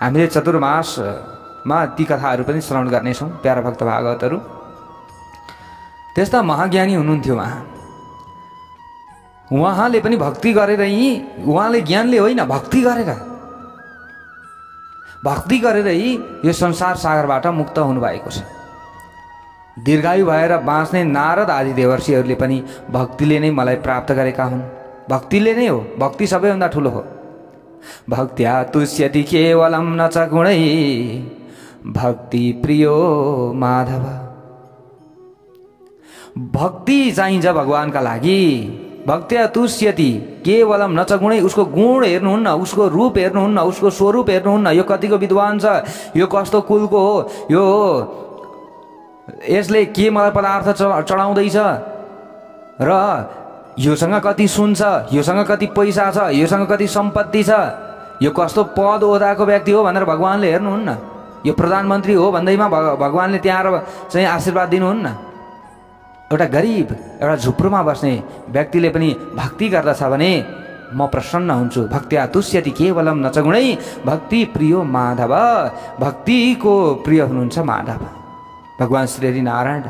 हामीले चतुर्मासमा ती कथाहरू पनि श्रवण गर्नेछौँ, प्यारा भक्त भागवतहरू। त्यस्ता महाज्ञानी हुनुहुन्थ्यो उहाँले पनि भक्ति गरेर, उहाँले ज्ञानले होइन भक्ति गरेर यो संसार सागरबाट मुक्त हुनुभएको छ। दीर्घायु भएर बाँच्ने नारद आदि देवर्षिहरूले पनि भक्तिले नै मलाई प्राप्त गरेका हुन्। भक्तिले नै हो, भक्ति सबैभन्दा ठुलो हो। भक्त्या तुष्यति केवलम न च गुणै भक्ति प्रियो माधव। भक्ति चाहिन्छ भगवानका लागि। भक्त्या तुष्यति केवलम न च गुणै। उसको गुण हेर्नुहुन्न, उसको रूप हेर्नुहुन्न, उसको स्वरूप हेर्नुहुन्न। यो कतिको विद्वान छ, यो कस्तो कुलको हो, यो यसले के मलाई पदार्थ चढाउँदैछ, र योसँग कति सुन छ, योसँग कति पैसा छ, योसँग कति सम्पत्ति छ, यो कस्तो पद ओहदाको व्यक्ति हो भनेर भगवानले हेर्नुहुन्न। यो प्रधानमन्त्री हो भन्दैमा भगवानले त्यहाँ चाहिँ आशीर्वाद दिनुहुन्न। एउटा गरिब एउटा झुप्रोमा बस्ने व्यक्तिले पनि भक्ति गर्दछ भने म प्रसन्न हुन्छु। भक्त्या तुष्यति केवलम नचगुणै भक्ति प्रियो माधव। भक्तिको प्रिय हुनुहुन्छ माधव भगवान श्री हरि नारायण।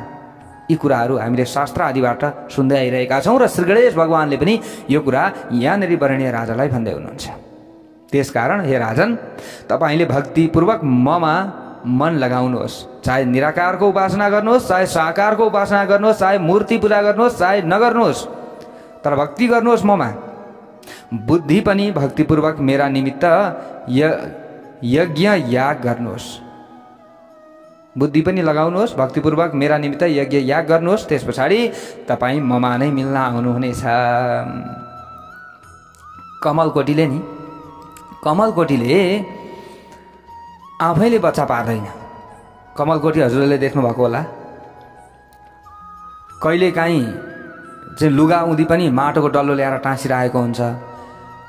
यी कुराहरू हामीले शास्त्र आदिबाट सुन्दै आइरहेका छौँ र श्री गणेश भगवानले पनि यो कुरा यहाँनिर वरणीय राजालाई भन्दै हुनुहुन्छ। त्यसकारण हे राजन, तपाईँले भक्तिपूर्वक ममा मन लगाउनुहोस्। चाहे निराकारको उपासना गर्नुहोस्, चाहे साकारको उपासना गर्नुहोस्, चाहे मूर्ति पूजा गर्नुहोस्, चाहे नगर्नुहोस्, तर भक्ति गर्नुहोस् ममा। बुद्धि पनि भक्तिपूर्वक मेरा निमित्त यज्ञ याग गर्नुहोस्। बुद्धि पनि लगाउनुहोस्, भक्तिपूर्वक मेरा निमित्त यज्ञ याग गर्नुहोस्। त्यस पछाडि तपाईँ ममा नै मिल्न आउनुहुनेछ। कमलकोटीले नि, कमलकोटीले आफैले बच्चा पार्दैन। कमलकोटी हजुरले देख्नुभएको होला, कहिलेकाहीँ चाहिँ लुगा उधी पनि माटोको डल्लो ल्याएर टाँसिरहेको हुन्छ,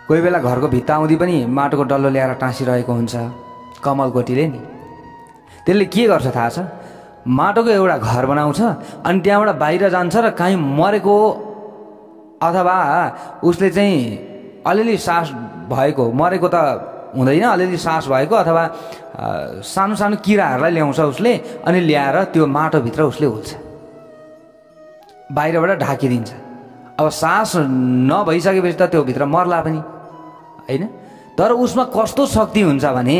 कोही बेला घरको भित्ता उधी पनि माटोको डल्लो ल्याएर टाँसिरहेको हुन्छ। कमलकोटीले नि त्यसले के गर्छ थाहा छ? माटोको एउटा घर बनाउँछ अनि त्यहाँबाट बाहिर जान्छ र काहीँ मरेको अथवा उसले चाहिँ अलिअलि सास भएको, मरेको त हुँदैन, अलिअलि सास भएको अथवा सानो सानो किराहरूलाई ल्याउँछ उसले, अनि ल्याएर त्यो माटोभित्र उसले हुल्छ, बाहिरबाट ढाकिदिन्छ। अब सास नभइसकेपछि त त्यो भित्र मर्ला पनि होइन, तर उसमा कस्तो शक्ति हुन्छ भने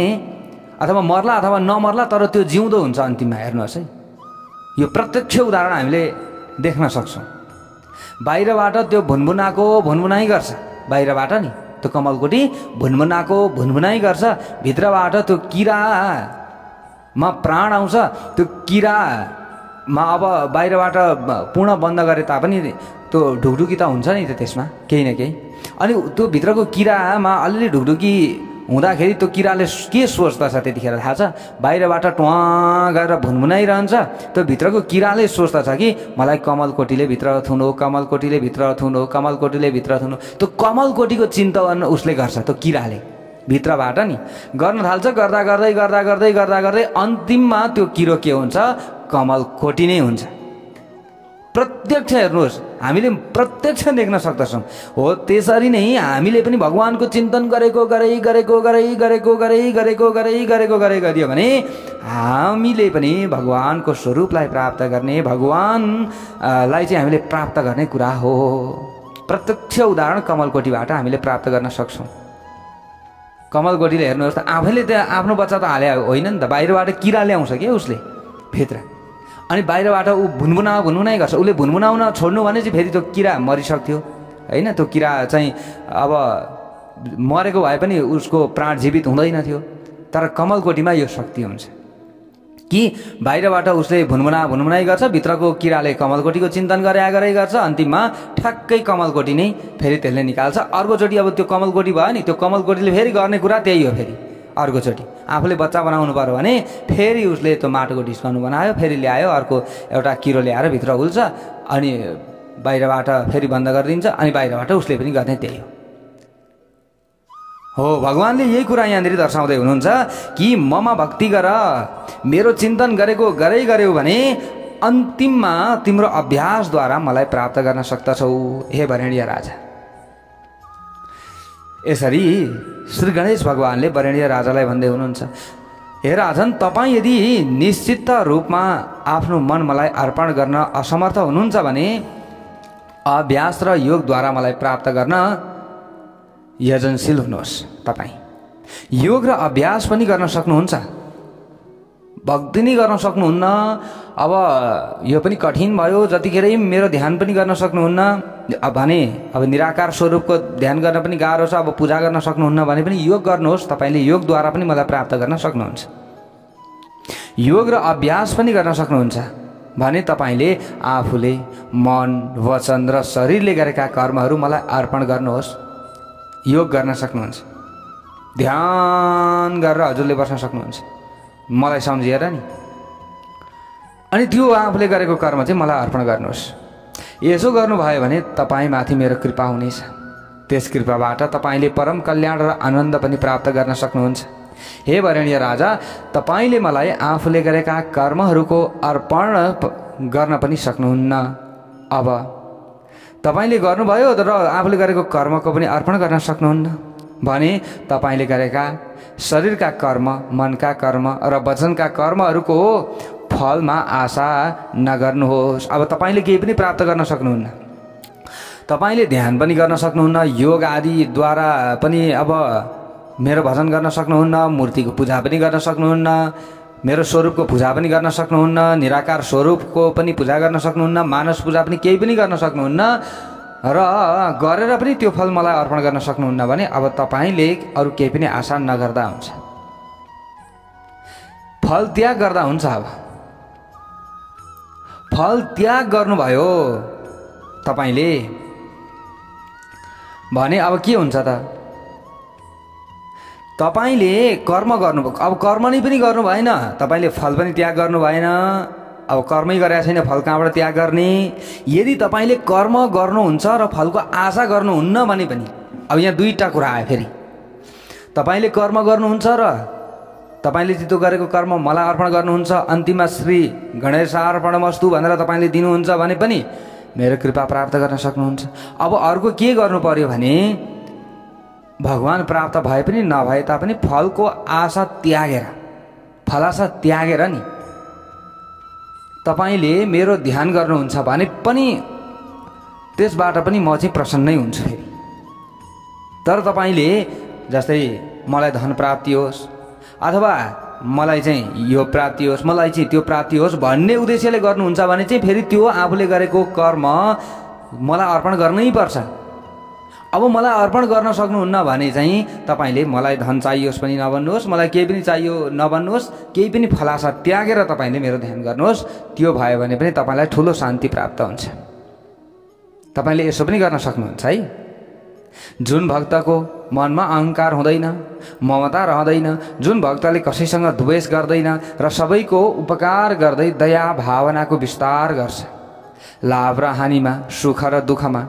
अथवा मर्ला अथवा नमर्ला तर त्यो जिउँदो हुन्छ अन्तिममा। हेर्नुहोस् है, यो प्रत्यक्ष उदाहरण हामीले देख्न सक्छौँ। बाहिरबाट त्यो भुनभुनाको भुनभुनाइ गर्छ, बाहिरबाट नि त्यो कमलकोटी भुनभुनाको भुनभुनाइ गर्छ, भित्रबाट त्यो किरामा प्राण आउँछ। त्यो किरामा अब बाहिरबाट पूर्ण बन्द गरे तापनि त्यो ढुकढुकी त हुन्छ नि त त्यसमा केही न केही। अनि त्यो भित्रको किरामा अलिअलि ढुकढुकी हुँदाखेरि त्यो किराले के सोच्दछ त्यतिखेर थाहा छ? बाहिरबाट टुवा गरेर भुनभुनाइरहन्छ, त्यो भित्रको किराले सोच्दछ कि मलाई कमलकोटीले भित्र थुनो, कमलकोटीले भित्र थुनो, कमलकोटीले भित्र थुनो। त्यो कमलकोटीको चिन्तन उसले गर्छ, त्यो किराले भित्रबाट नि गर्न थाल्छ। गर्दा गर्दै गर्दा गर्दै गर्दा गर्दै अन्तिममा त्यो किरो के हुन्छ? कमलकोटी नै हुन्छ। प्रत्यक्ष हेर्नुहोस्, हामीले प्रत्यक्ष देख्न सक्दछौँ। हो त्यसरी नै हामीले पनि भगवानको चिन्तन गरेको गरियो भने हामीले पनि भगवानको स्वरूपलाई प्राप्त गर्ने, भगवानलाई चाहिँ हामीले प्राप्त गर्ने कुरा हो। प्रत्यक्ष उदाहरण कमलकोटीबाट हामीले प्राप्त गर्न सक्छौँ। कमलकोटीले हेर्नुहोस् त, आफैले त आफ्नो बच्चा त हाले होइन नि त, बाहिरबाट किरा ल्याउँछ कि उसले भित्र, अनि बाहिरबाट ऊ भुनभुनाइ गर्छ। उसले भुनभुनाउन छोड्नु भने चाहिँ फेरि त्यो किरा मरिसक्थ्यो होइन, त्यो किरा चाहिँ अब मरेको भए पनि उसको प्राण जीवित हुँदैन थियो। तर कमलकोटीमा यो शक्ति हुन्छ कि बाहिरबाट उसले भुनभुनाइ गर्छ, भित्रको किराले कमलकोटीको चिन्तन गरे गर्छ, अन्तिममा ठ्याक्कै कमलकोटी नै फेरि त्यसले निकाल्छ। अर्कोचोटि अब त्यो कमलकोटी भयो नि, त्यो कमलकोटीले फेरि गर्ने कुरा त्यही हो। फेरि अर्कोचोटि आफूले बच्चा बनाउनु पर्यो भने फेरि उसले त्यो माटोको ढिस्काउनु बनायो, फेरि ल्यायो, अर्को एउटा किरो ल्याएर भित्र हुल्छ, अनि बाहिरबाट फेरि बन्द गरिदिन्छ, अनि बाहिरबाट उसले पनि गर्ने त्यही हो। भगवानले यही कुरा यहाँनिर दर्शाउँदै हुनुहुन्छ कि ममा भक्ति गर, मेरो चिन्तन गर्यौ भने अन्तिममा तिम्रो अभ्यासद्वारा मलाई प्राप्त गर्न सक्दछौ हे वरेण्य राजा। यसरी श्री गणेश भगवानले वरेण्य राजालाई भन्दै हुनुहुन्छ, हे राजन, तपाईँ यदि निश्चित रूपमा आफ्नो मन मलाई अर्पण गर्न असमर्थ हुनुहुन्छ भने अभ्यास र योगद्वारा मलाई प्राप्त गर्न यजनशील हुनुहोस्। तपाईँ योग र अभ्यास पनि गर्न सक्नुहुन्छ, भक्ति नै गर्न सक्नुहुन्न। अब यो पनि कठिन भयो, जतिखेरै मेरो ध्यान पनि गर्न सक्नुहुन्न भने, अब निराकार स्वरूपको ध्यान गर्न पनि गाह्रो छ, अब पूजा गर्न सक्नुहुन्न भने पनि योग गर्नुहोस्। तपाईँले योगद्वारा पनि मलाई प्राप्त गर्न सक्नुहुन्छ। योग र अभ्यास पनि गर्न सक्नुहुन्छ भने तपाईँले आफूले मन, वचन र शरीरले गरेका कर्महरू मलाई अर्पण गर्नुहोस्। योग गर्न सक्नुहुन्छ, ध्यान गरेर हजुरले बस्न सक्नुहुन्छ मलाई सम्झिएर नि, अनि त्यो आफूले गरेको कर्म चाहिँ मलाई अर्पण गर्नुहोस्। यसो गर्नुभयो भने तपाईँमाथि मेरो कृपा हुनेछ। त्यस कृपाबाट तपाईँले परम कल्याण र आनन्द पनि प्राप्त गर्न सक्नुहुन्छ। हे वरेण्य राजा, तपाईँले मलाई आफूले गरेका कर्महरूको अर्पण गर्न पनि सक्नुहुन्न। अब तपाईँले गर्नुभयो र आफूले गरेको कर्मको पनि अर्पण गर्न सक्नुहुन्न भने तपाईँले गरेका शरीरका कर्म, मनका कर्म र वचनका कर्महरूको फलमा आशा नगर्नुहोस्। अब तपाईँले केही पनि प्राप्त गर्न सक्नुहुन्न। तपाईँले ध्यान पनि गर्न सक्नुहुन्न, योग आदिद्वारा पनि अब मेरो भजन गर्न सक्नुहुन्न, मूर्तिको पूजा पनि गर्न सक्नुहुन्न, मेरो स्वरूपको पूजा पनि गर्न सक्नुहुन्न, निराकार स्वरूपको पनि पूजा गर्न सक्नुहुन्न, मानस पूजा पनि केही पनि गर्न सक्नुहुन्न र गरेर पनि त्यो फल मलाई अर्पण गर्न सक्नुहुन्न भने अब तपाईँले अरू केही पनि आशा नगर्दा हुन्छ। फल त्याग गर्दा हुन्छ। अब फल त्याग गर्नुभयो तपाईँले भने अब के हुन्छ त? तपाईँले कर्म गर्नुभयो, अब कर्म नै पनि गर्नु भएन, तपाईँले फल पनि त्याग गर्नु भएन। अब कर्मै गरेको छैन, फल कहाँबाट त्याग गर्ने? यदि तपाईँले कर्म गर्नुहुन्छ र फलको आशा गर्नुहुन्न भने पनि अब यहाँ दुईवटा कुरा आयो। फेरि तपाईँले कर्म गर्नुहुन्छ र तपाईँले चित्त गरेको कर्म मलाई अर्पण गर्नुहुन्छ, अन्तिममा श्री गणेशार्पणमस्तु भनेर तपाईँले दिनुहुन्छ भने पनि मेरो कृपा प्राप्त गर्न सक्नुहुन्छ। अब अर्को के गर्नु पर्यो भने भगवान प्राप्त भए पनि नभए तापनि फलको आशा त्यागेर, फलाशा त्यागेर नि तपाईँले मेरो ध्यान गर्नुहुन्छ भने पनि त्यसबाट पनि म चाहिँ प्रसन्नै हुन्छु फेरि। तर तपाईँले जस्तै मलाई धन प्राप्ति होस् अथवा मलाई चाहिँ यो प्राप्ति होस्, मलाई चाहिँ त्यो प्राप्ति होस् भन्ने उद्देश्यले गर्नुहुन्छ भने चाहिँ फेरि त्यो आफूले गरेको कर्म मलाई अर्पण गर्नै पर्छ। अब मलाई अर्पण गर्न सक्नुहुन्न भने चाहिँ तपाईँले मलाई धन चाहियोस् पनि नभन्नुहोस्, मलाई केही पनि चाहियो नभन्नुहोस्, केही पनि फलाशा त्यागेर तपाईँले मेरो ध्यान गर्नुहोस्। त्यो भयो भने पनि तपाईँलाई ठुलो शान्ति प्राप्त हुन्छ। तपाईँले यसो पनि गर्न सक्नुहुन्छ है। जुन भक्तको मनमा अहङ्कार हुँदैन, ममता रहँदैन, जुन भक्तले कसैसँग द्वेष गर्दैन र सबैको उपकार गर्दै दया भावनाको विस्तार गर्छ, लाभ र हानिमा, सुख र दुःखमा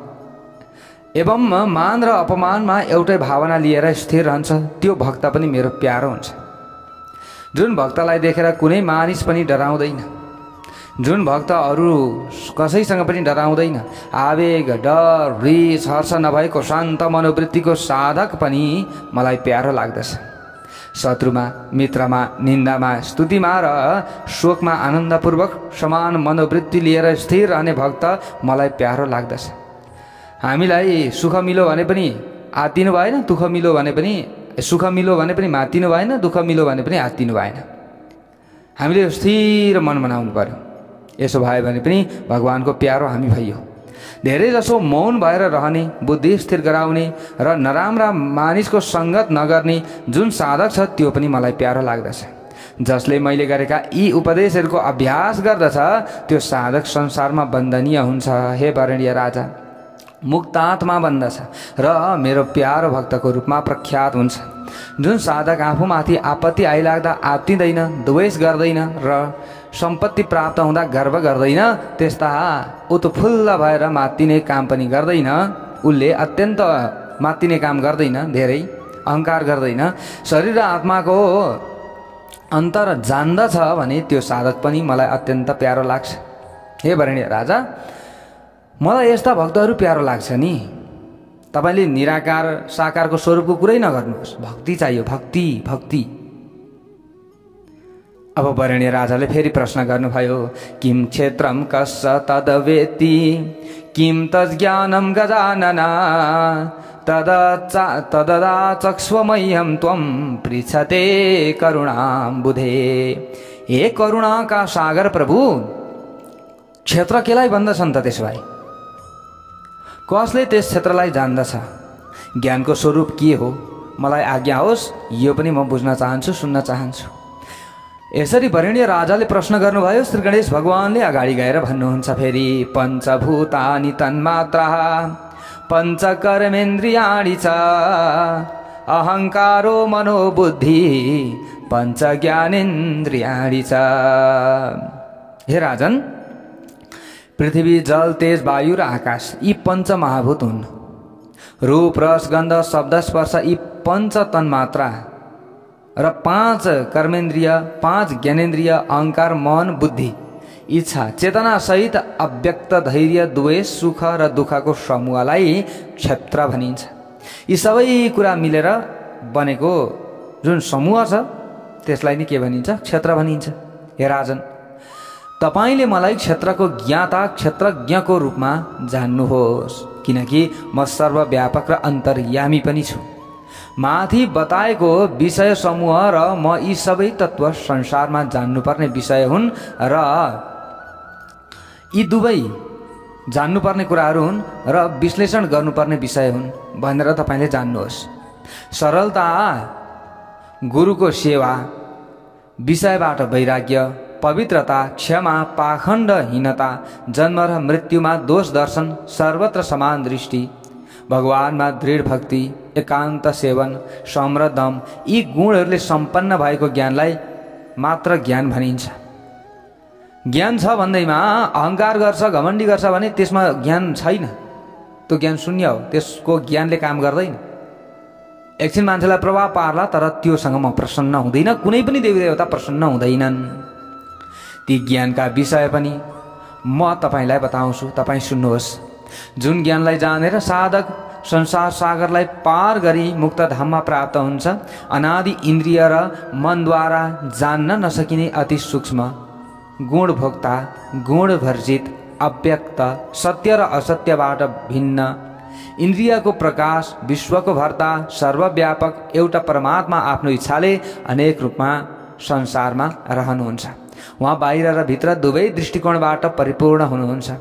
एवं मान र अपमानमा एउटै भावना लिएर स्थिर रहन्छ, त्यो भक्त पनि मेरो प्यारो हुन्छ। जुन भक्तलाई देखेर कुनै मानिस पनि डराउँदैन, जुन भक्त अरू कसैसँग पनि डराउँदैन, आवेग, डर, रिस, हर्ष नभएको शान्त मनोवृत्तिको साधक पनि मलाई प्यारो लाग्दछ। शत्रुमा, मित्रमा, निन्दामा, स्तुतिमा र शोकमा आनन्दपूर्वक समान मनोवृत्ति लिएर स्थिर रहने भक्त मलाई प्यारो लाग्दछ। हामीलाई सुख मिल्यो भने पनि आत्तिनु भएन, दुःख मिल्यो भने पनि, सुख मिल्यो भने पनि मात्तिनु भएन, दुःख मिल्यो भने पनि आत्तिनु भएन। हामीले स्थिर मन बनाउनु पर्यो। यसो भयो भने पनि भगवानको प्यारो हामी भइयो। धेरै जसो मौन भएर रहने, बुद्धि स्थिर गराउने र नराम्रा मानिसको सङ्गत नगर्ने जुन साधक छ त्यो पनि मलाई प्यारो लाग्दछ। जसले मैले गरेका यी उपदेशहरूको अभ्यास गर्दछ त्यो साधक संसारमा वन्दनीय हुन्छ। हे वरेण्य राजा, मुक्तात्मा बन्दछ र मेरो प्यारो भक्तको रूपमा प्रख्यात हुन्छ। जुन साधक आफूमाथि आपत्ति आइलाग्दा आत्तिँदैन, द्वेष गर्दैन र सम्पत्ति प्राप्त हुँदा गर्व गर्दैन, त्यस्ता उत्फुल्ल भएर मात्तिने काम पनि गर्दैन, उसले अत्यन्त मात्तिने काम गर्दैन, धेरै अहङ्कार गर्दैन, शरीर र आत्माको अन्तर जान्दछ भने त्यो साधक पनि मलाई अत्यन्त प्यारो लाग्छ। हे वरेण्य राजा, मलाई यस्ता भक्तहरू प्यारो लाग्छ नि। तपाईँले निराकार साकारको स्वरूपको कुरै नगर्नुहोस्, भक्ति चाहियो, भक्ति भक्ति। अब वरेण्य राजाले फेरि प्रश्न गर्नुभयो, किम क्षेत्रम कस्य तदवेति किम तज्ज्ञानं गजानना तददा चक्ष्वमह्यं त्वं पृच्छते करुणाम्बुधे। हे करुणा का सागर प्रभु, क्षेत्र केलाई भन्दछन् त? त्यसो भए कसले त्यस क्षेत्रलाई जान्दछ? ज्ञानको स्वरूप के हो? मलाई आज्ञा होस्, यो पनि म बुझ्न चाहन्छु, सुन्न चाहन्छु। यसरी वरेण्य राजाले प्रश्न गर्नुभयो। श्री गणेश भगवानले अगाडि गएर भन्नुहुन्छ फेरि, पञ्चभूतानि तन्मात्रा पञ्चकर्मेन्द्रियाणि च अहङ्कारो मनोबुद्धि पञ्चज्ञानेन्द्रियाणि च। हे राजन, पृथ्वी जल तेज वायु र आकाश यी पञ्च महाभूत हुन्। रूप रस गन्ध शब्द स्पर्श यी पञ्च तन्मात्रा र 5 कर्मेन्द्रिय 5 ज्ञानेन्द्रिय अहङ्कार मन बुद्धि इच्छा चेतना सहित अव्यक्त धैर्य द्वेष सुख र दुःखको समूहलाई क्षेत्र भनिन्छ। यी सबै कुरा मिलेर बनेको जुन समूह छ त्यसलाई नै के भनिन्छ? क्षेत्र भनिन्छ। हे राजन, तपाईले मलाई क्षेत्रको ज्ञाता क्षेत्रज्ञको रूपमा जान्नुहोस्, किनकि म सर्वव्यापक र अन्तर्यामी पनि छु। माथि बताएको विषय समूह र म यी सबै तत्त्व संसारमा जान्नुपर्ने विषय हुन् र यी दुवै जान्नुपर्ने कुराहरू हुन् र विश्लेषण गर्नुपर्ने विषय हुन् भनेर तपाईले जान्नुहोस्। सरलता, गुरुको सेवा, विषयबाट वैराग्य, पवित्रता, क्षमा, पाखण्डहीनता, जन्म र मृत्युमा दोष दर्शन, सर्वत्र समान दृष्टि, भगवानमा दृढ भक्ति, एकान्त सेवन, समृद्धम यी गुणहरूले सम्पन्न भएको ज्ञानलाई मात्र ज्ञान भनिन्छ। ज्ञान छ भन्दैमा अहङ्कार गर्छ, घमण्डी गर्छ भने त्यसमा ज्ञान छैन, त्यो ज्ञान शून्य हो, त्यसको ज्ञानले काम गर्दैन। एकछिन मान्छेलाई प्रभाव पार्ला तर त्योसँग म प्रसन्न हुँदैन, कुनै पनि देवी देवता प्रसन्न हुँदैनन्। ती ज्ञानका विषय पनि म तपाईलाई बताउँछु, तपाईँ सुन्नुहोस्। जुन ज्ञानलाई जानेर साधक संसार सागरलाई पार गरी मुक्त धाममा प्राप्त हुन्छ, अनादि इन्द्रिय र मनद्वारा जान्न नसकिने अति सूक्ष्म गुणभोक्ता, गुणभर्जित, अव्यक्त, सत्य र असत्यबाट भिन्न, इन्द्रियको प्रकाश, विश्वको भर्ता, सर्वव्यापक एउटा परमात्मा आफ्नो इच्छाले अनेक रूपमा संसारमा रहनुहुन्छ। उहाँ बाहिर र भित्र दुवै दृष्टिकोणबाट परिपूर्ण हुनुहुन्छ।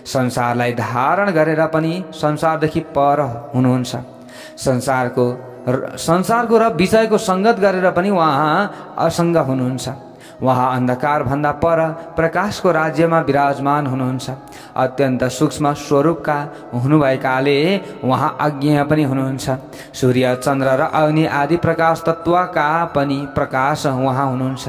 संसारलाई धारण गरेर पनि संसारदेखि पर हुनुहुन्छ। संसारको र विषयको सङ्गत गरेर पनि उहाँ असङ्ग हुनुहुन्छ। उहाँ अन्धकार भन्दा पर प्रकाशको राज्यमा विराजमान हुनुहुन्छ। अत्यन्त सूक्ष्म स्वरूपका हुनुभएकाले उहाँ अज्ञेय पनि हुनुहुन्छ। सूर्य, चन्द्र र अग्नि आदि प्रकाश तत्त्वका पनि प्रकाश उहाँ हुनुहुन्छ।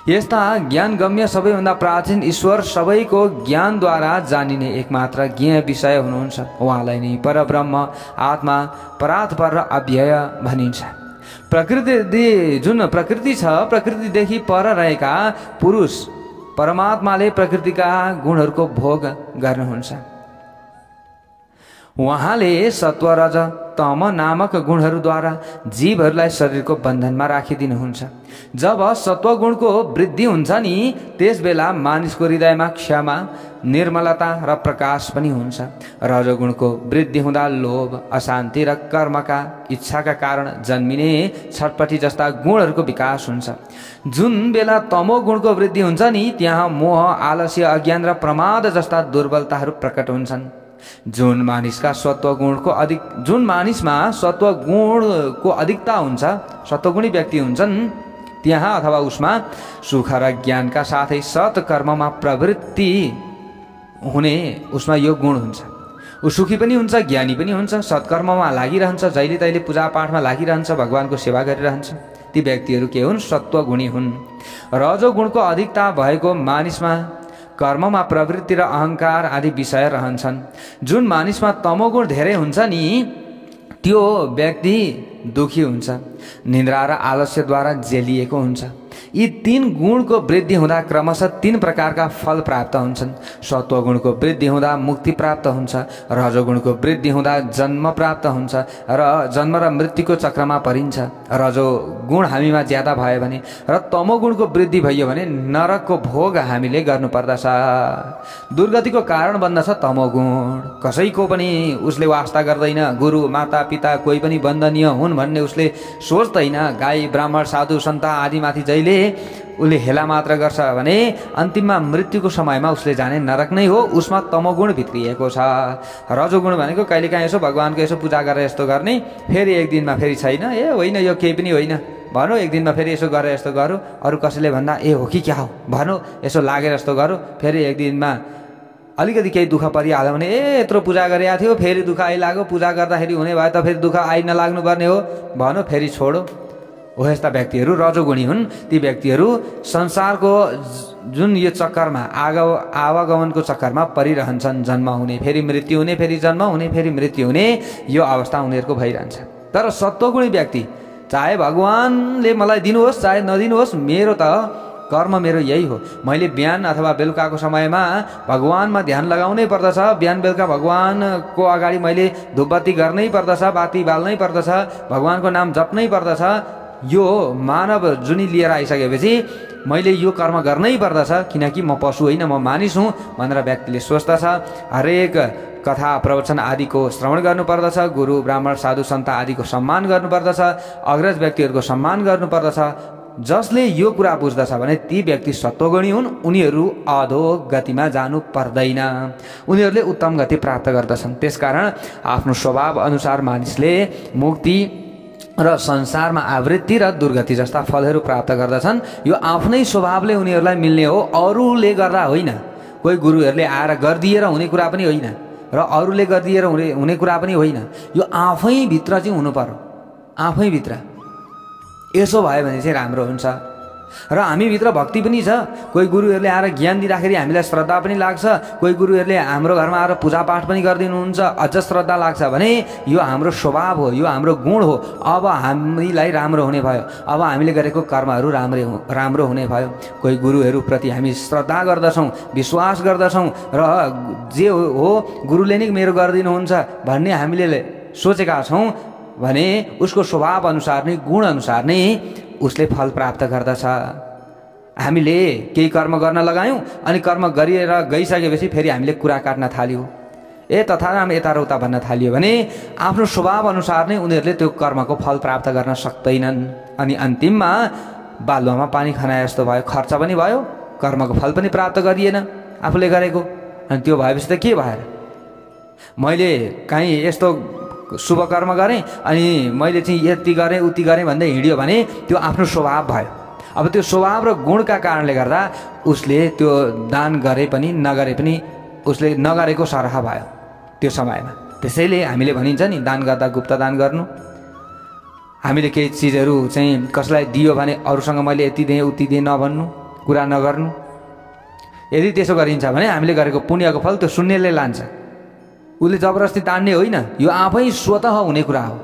यस्ता ज्ञानगम्य सबैभन्दा प्राचीन ईश्वर सबैको ज्ञानद्वारा जानिने एकमात्र ज्ञेय विषय हुनुहुन्छ। उहाँलाई नै परब्रह्म, आत्मा, परात्पर र अव्यय भनिन्छ। जुन प्रकृति छ, प्रकृतिदेखि पर रहेका पुरुष परमात्माले प्रकृतिका गुणहरूको भोग गर्नुहुन्छ। उहाँले सत्व, रज, तम नामक गुणहरूद्वारा जीवहरूलाई शरीरको बन्धनमा राखिदिनुहुन्छ। जब सत्वगुणको वृद्धि हुन्छ नि त्यसबेला मानिसको हृदयमा क्षमा, निर्मलता र प्रकाश पनि हुन्छ। रजोगुणको वृद्धि हुँदा लोभ, अशान्ति र कर्मका इच्छाका कारण जन्मिने छटपटी जस्ता गुणहरूको विकास हुन्छ। जुन बेला तमोगुणको वृद्धि हुन्छ नि त्यहाँ मोह, आलस्य, अज्ञान र प्रमाद जस्ता दुर्बलताहरू प्रकट हुन्छन्। जुन मानिसमा सत्वगुणको अधिकता हुन्छ, सत्वगुणी व्यक्ति हुन्छन् त्यहाँ अथवा उसमा सुख र ज्ञानका साथै सत्कर्ममा प्रवृत्ति हुने उसमा यो गुण हुन्छ। ऊ सुखी पनि हुन्छ, ज्ञानी पनि हुन्छ, सत्कर्ममा लागिरहन्छ, जहिले तहिले पूजापाठमा लागिरहन्छ, भगवानको सेवा गरिरहन्छ। ती व्यक्तिहरू के हुन्? सत्वगुणी हुन्। रजोगुणको अधिकता भएको मानिसमा कर्ममा प्रवृत्ति र अहङ्कार आदि विषय रहन्छन्। जुन मानिसमा तमोगुण धेरै हुन्छ नि त्यो व्यक्ति दुखी हुन्छ, निद्रा र आलस्यद्वारा जेलिएको हुन्छ। यी 3 गुणको वृद्धि हुँदा क्रमशः 3 प्रकारका फल प्राप्त हुन्छन्। सत्वगुणको वृद्धि हुँदा मुक्ति प्राप्त हुन्छ, रजोगुणको वृद्धि हुँदा जन्म प्राप्त हुन्छ र जन्म र मृत्युको चक्रमा परिन्छ। रजोगुण हामीमा ज्यादा भयो भने र तमोगुणको वृद्धि भयो भने नरकको भोग हामीले गर्नुपर्दछ। दुर्गतिको कारण बन्दछ तमोगुण। कसैको पनि उसले वास्ता गर्दैन, गुरु, माता, पिता कोही पनि वन्दनीय हुन् भन्ने उसले सोच्दैन। गाई, ब्राह्मण, साधु, सन्त आदिमाथि जहिले उसले हेला मात्र गर्छ भने अन्तिममा मृत्युको समयमा उसले जाने नरक नै हो। उसमा तमोगुण भित्रिएको छ। रजोगुण भनेको कहिलेकाहीँ यसो भगवानको यसो पूजा गरेर यस्तो गर्ने, फेरि एक दिनमा फेरि छैन, ए होइन यो केही पनि होइन भनौँ, एक दिनमा फेरि यसो गरेर यस्तो गरौँ, अरू कसैले भन्दा ए हो कि क्या हो भनौँ, यसो लागेर यस्तो गरौँ, फेरि एक दिनमा अलिकति केही दुःख परिहाल्यो भने ए यत्रो पूजा गरेको थियो फेरि दुःख आइलाग्यो, पूजा गर्दाखेरि हुने भयो त फेरि दुःख आइ नलाग्नु पर्ने हो भनौँ, फेरि छोडो। हो यस्ता व्यक्तिहरू रजोगुणी हुन्। ती व्यक्तिहरू संसारको जुन यो चक्करमा आवागमनको चक्करमा परिरहन्छन्। जन्म हुने, फेरि मृत्यु हुने, फेरि जन्म हुने, फेरि मृत्यु हुने, यो अवस्था उनीहरूको भइरहन्छ। तर सत्वगुणी व्यक्ति चाहे भगवानले मलाई दिनुहोस् चाहे नदिनुहोस्, मेरो त कर्म मेरो यही हो। मैले बिहान अथवा बेलुकाको समयमा भगवानमा ध्यान लगाउनै पर्दछ। बिहान बेलुका भगवानको अगाडि मैले धूपबत्ती गर्नै पर्दछ, बाती बाल्नै पर्दछ, भगवानको नाम जप्नै पर्दछ। यो मानव जुनी लिएर आइसकेपछि मैले यो कर्म गर्नै पर्दछ, किनकि म पशु होइन, म मानिस हुँ भनेर व्यक्तिले सोच्दछ। हरेक कथा प्रवचन आदिको श्रवण गर्नुपर्दछ, गुरु ब्राह्मण साधु सन्त आदिको सम्मान गर्नुपर्दछ, अग्रज व्यक्तिहरूको सम्मान गर्नुपर्दछ। जसले यो कुरा बुझ्दछ भने ती व्यक्ति सत्वगुणी हुन्। उनीहरू अधो गतिमा जानु पर्दैन, उनीहरूले उत्तम गति प्राप्त गर्दछन्। त्यसकारण आफ्नो स्वभाव अनुसार मानिसले मुक्ति र संसारमा आवृत्ति र दुर्गति जस्ता फलहरू प्राप्त गर्दछन्। यो आफ्नै स्वभावले उनीहरूलाई मिल्ने हो, अरूले गर्दा होइन। कोही गुरुहरूले आएर गरिदिएर हुने कुरा पनि होइन र अरूले गरिदिएर हुने कुरा पनि होइन। यो आफैभित्र चाहिँ हुनु पर्यो, आफैभित्र। यसो भयो भने चाहिँ राम्रो हुन्छ। र हामीभित्र भक्ति पनि छ। कोही गुरुहरूले आएर ज्ञान दिँदाखेरि हामीलाई श्रद्धा पनि लाग्छ, कोही गुरुहरूले हाम्रो घरमा आएर पूजापाठ पनि गरिदिनुहुन्छ, अझ श्रद्धा लाग्छ भने यो हाम्रो स्वभाव हो, यो हाम्रो गुण हो। अब हामीलाई राम्रो हुने भयो, अब हामीले गरेको कर्महरू राम्रो हुने भयो। कोही गुरुहरूप्रति हामी श्रद्धा गर्दछौँ, विश्वास गर्दछौँ र जे हो गुरुले नै मेरो गरिदिनुहुन्छ भन्ने हामीले सोचेका छौँ भने उसको स्वभाव अनुसार नै, गुण अनुसार नै उसले फल प्राप्त गर्दछ। हामीले केही कर्म गर्न लगायौँ अनि कर्म गरिएर गइसकेपछि फेरि हामीले कुरा काट्न थाल्यौँ, तथा नाम यता र उता भन्न थालियो भने आफ्नो स्वभाव अनुसार नै उनीहरूले त्यो कर्मको फल प्राप्त गर्न सक्दैनन्। अनि अन्तिममा बालुवामा पानी खनाए जस्तो भयो, खर्च पनि भयो, कर्मको फल पनि प्राप्त गरिएन आफूले गरेको। अनि त्यो भएपछि त के भएर मैले काहीँ यस्तो शुभ कर्म गरेँ अनि मैले चाहिँ यति गरेँ उति गरेँ भन्दै हिँड्यो भने त्यो आफ्नो स्वभाव भयो। अब त्यो स्वभाव र गुणका कारणले गर्दा उसले त्यो दान गरे पनि नगरे पनि उसले नगरेको सरह भयो त्यो समयमा। त्यसैले हामीले भनिन्छ नि, दान गर्दा गुप्त दान गर्नु। हामीले केही चिजहरू चाहिँ कसलाई दियो भने अरूसँग मैले यति दिएँ उति दिएँ नभन्नु, कुरा नगर्नु। यदि त्यसो गरिन्छ भने हामीले गरेको पुण्यको फल त्यो शून्यले लान्छ। उसले जबरजस्ती तान्ने होइन, यो आफै स्वतः हुने कुरा हो।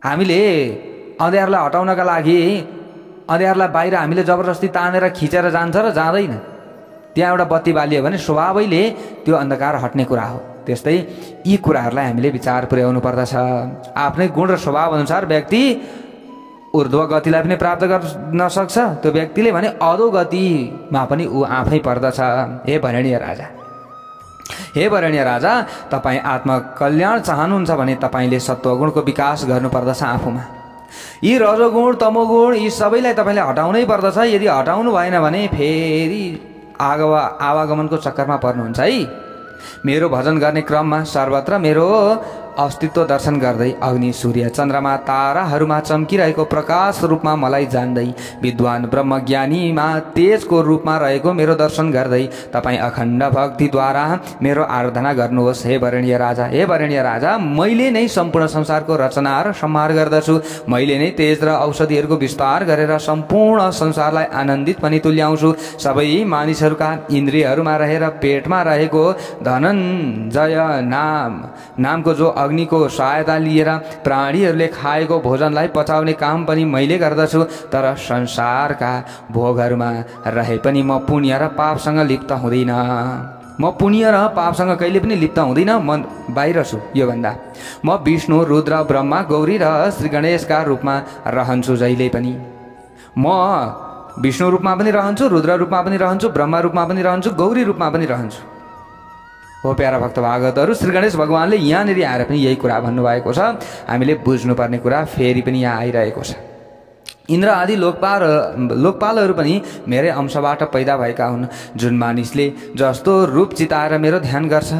हामीले अँध्यारलाई हटाउनका लागि अँध्यारलाई बाहिर हामीले जबरजस्ती तानेर खिचेर जान्छ र जाँदैन। त्यहाँ एउटा बत्ती बालियो भने स्वभावैले त्यो अन्धकार हट्ने कुरा हो। त्यस्तै यी कुराहरूलाई हामीले विचार पुर्याउनु पर्दछ। आफ्नै गुण र स्वभाव अनुसार व्यक्ति ऊर्ध्व गतिलाई पनि प्राप्त गर्न सक्छ, त्यो व्यक्तिले भने अधो गतिमा पनि ऊ आफै पर्दछ। हे वरेण्य राजा, हे वरेण्य राजा, तपाईँ आत्मकल्याण चाहनुहुन्छ भने तपाईँले सत्वगुणको विकास गर्नुपर्दछ आफूमा। यी रजोगुण तमोगुण यी सबैलाई तपाईँले हटाउनै पर्दछ। यदि हटाउनु भएन भने फेरि आवागमनको चक्करमा पर्नुहुन्छ है। मेरो भजन गर्ने क्रममा सर्वत्र मेरो अस्तित्व दर्शन गर्दै अग्नि सूर्य चन्द्रमा ताराहरूमा चम्किरहेको प्रकाश रूपमा मलाई जान्दै विद्वान ब्रह्मज्ञानीमा तेजको रूपमा रहेको मेरो दर्शन गर्दै तपाईँ अखण्ड भक्तिद्वारा मेरो आराधना गर्नुहोस्। हे वरेण्य राजा, हे वरेण्य राजा, मैले नै सम्पूर्ण संसारको रचना र संहार गर्दछु। मैले नै तेज र औषधिहरूको विस्तार गरेर सम्पूर्ण संसारलाई आनन्दित पनि तुल्याउँछु। सबै मानिसहरूका इन्द्रियहरूमा रहेर पेटमा रहेको धनञ्जय नामको जो अग्निको सहायता लिएर प्राणीहरूले खाएको भोजनलाई पचाउने काम पनि मैले गर्दछु। तर संसारका भोगहरूमा रहे पनि म पुण्य र पापसँग लिप्त हुँदिन। म पुण्य र पापसँग कहिले पनि लिप्त हुँदिन, म बाहिर छु योभन्दा। म विष्णु, रुद्र, ब्रह्मा, गौरी र श्री गणेशका रूपमा रहन्छु जहिले पनि। म विष्णु रूपमा पनि रहन्छु, रुद्र रूपमा पनि रहन्छु, ब्रह्मा रूपमा पनि रहन्छु, गौरी रूपमा पनि रहन्छु। हो प्यारा भक्त भागवतहरू, श्री गणेश भगवानले यहाँनिर आएर पनि यही कुरा भन्नुभएको छ। हामीले बुझ्नुपर्ने कुरा फेरि पनि यहाँ आइरहेको छ। इन्द्र आदि लोकपालहरू पनि मेरै अंशबाट पैदा भएका हुन्। जुन मानिसले जस्तो रूप चिताएर मेरो ध्यान गर्छ,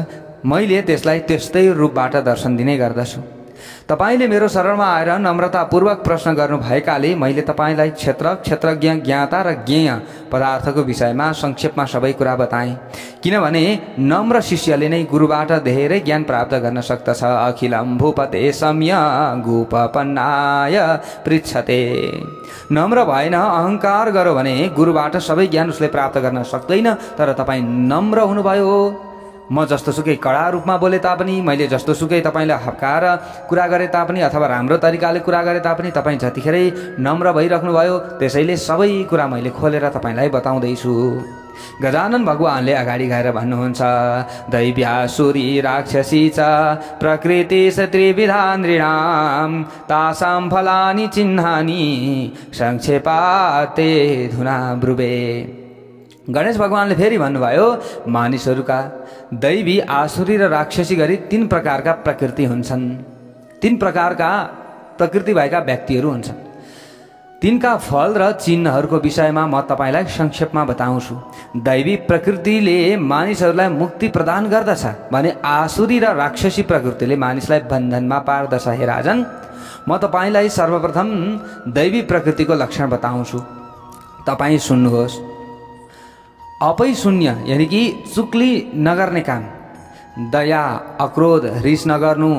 मैले त्यसलाई त्यस्तै रूपबाट दर्शन दिने गर्दछु। तपाईले मेरो शरणमा आएर नम्रतापूर्वक प्रश्न गर्नुभएकाले मैले तपाईलाई क्षेत्रज्ञ ज्ञाता र ज्ञेय पदार्थको विषयमा संक्षेपमा सबै कुरा बताएँ। किनभने नम्र शिष्यले नै गुरुबाट धेरै ज्ञान प्राप्त गर्न सक्दछ। अखिलम भूपते सम्य गोपपन्नाय पृच्छते। नम्र भएन, अहङ्कार गर्यो भने गुरुबाट सबै ज्ञान उसले प्राप्त गर्न सक्दैन। तर तपाईँ नम्र हुनुभयो। म जस्तोसुकै कडा रूपमा बोले तापनि, मैले जस्तोसुकै तपाईँलाई हप्काएर कुरा गरे तापनि अथवा राम्रो तरिकाले कुरा गरे तापनि तपाईँ जतिखेरै नम्र भइराख्नुभयो, त्यसैले सबै कुरा मैले खोलेर तपाईँलाई बताउँदैछु। गजानन भगवानले अगाडि गएर भन्नुहुन्छ, दैव्यासुरी राक्षसी च प्रकृति त्रिविधा नृणाम तासां फलानि चिह्नानि संक्षेपाते धुना ब्रुवे। गणेश भगवानले फेरि भन्नुभयो, मानिसहरूका दैवी, आसुरी र राक्षसी गरी 3 प्रकारका प्रकृति हुन्छन्। 3 प्रकारका प्रकृति भएका व्यक्तिहरू हुन्छन्। तिनका फल र चिन्हहरूको विषयमा म तपाईलाई संक्षेपमा बताउँछु। दैवी प्रकृतिले मानिसहरूलाई मुक्ति प्रदान गर्दछ भने आसुरी र राक्षसी प्रकृतिले मानिसलाई बन्धनमा पार्दछ। हे राजन, म तपाईलाई सर्वप्रथम दैवी प्रकृतिको लक्षण बताउँछु, तपाईँ सुन्नुहोस्। अपै शून्य यानी कि चुक्ली नगर्ने काम, दया, अक्रोध, रिस नगर्नु,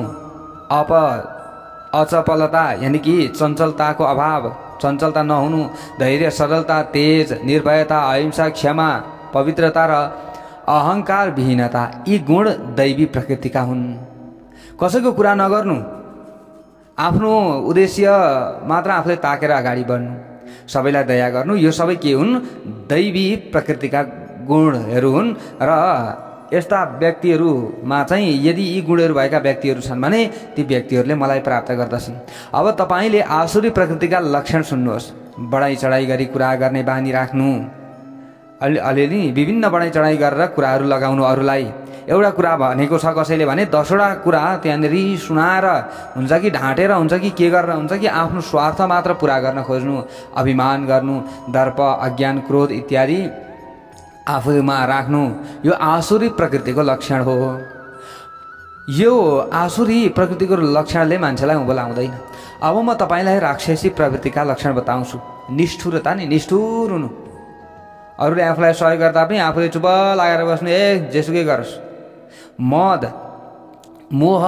अचपलता यानी कि चञ्चलताको अभाव, चञ्चलता नहुनु, धैर्य, सरलता, तेज, निर्भयता, अहिंसा, क्षमा, पवित्रता र अहङ्कार विहीनता, यी गुण दैवी प्रकृतिका हुन्। कसैको कुरा नगर्नु, आफ्नो उद्देश्य मात्र आफूले ताकेर अगाडि बढ्नु, सबैलाई दया गर्नु, यो सबै के हुन्? दैवी प्रकृतिका गुणहरू हुन्। र यस्ता व्यक्तिहरूमा चाहिँ यदि यी गुणहरू भएका व्यक्तिहरू छन् भने ती व्यक्तिहरूले मलाई प्राप्त गर्दछन्। अब तपाईँले आसुरी प्रकृतिका लक्षण सुन्नुहोस्। बढाइ चढाइ गरी कुरा गर्ने बानी राख्नु, अलिअलि विभिन्न बढाइ चढाइ गरेर कुराहरू लगाउनु अरूलाई। एउटा कुरा भनेको छ कसैले भने 10वटा कुरा त्यहाँनिर सुनाएर हुन्छ कि ढाँटेर हुन्छ कि के गरेर हुन्छ कि आफ्नो स्वार्थ मात्र पुरा गर्न खोज्नु, अभिमान गर्नु, दर्प, अज्ञान, क्रोध इत्यादि आफूमा राख्नु, यो आसुरी प्रकृतिको लक्षण हो। यो आसुरी प्रकृतिको लक्षणले मान्छेलाई बोलाउँदैन। अब म तपाईँलाई राक्षसी प्रवृत्तिका लक्षण बताउँछु। निष्ठुरता नि, निष्ठुर हुनु, अरूले आफूलाई सहयोग गर्दा पनि आफूले चुप लागेर बस्नु, जेसुकै गरोस्। मद, मोह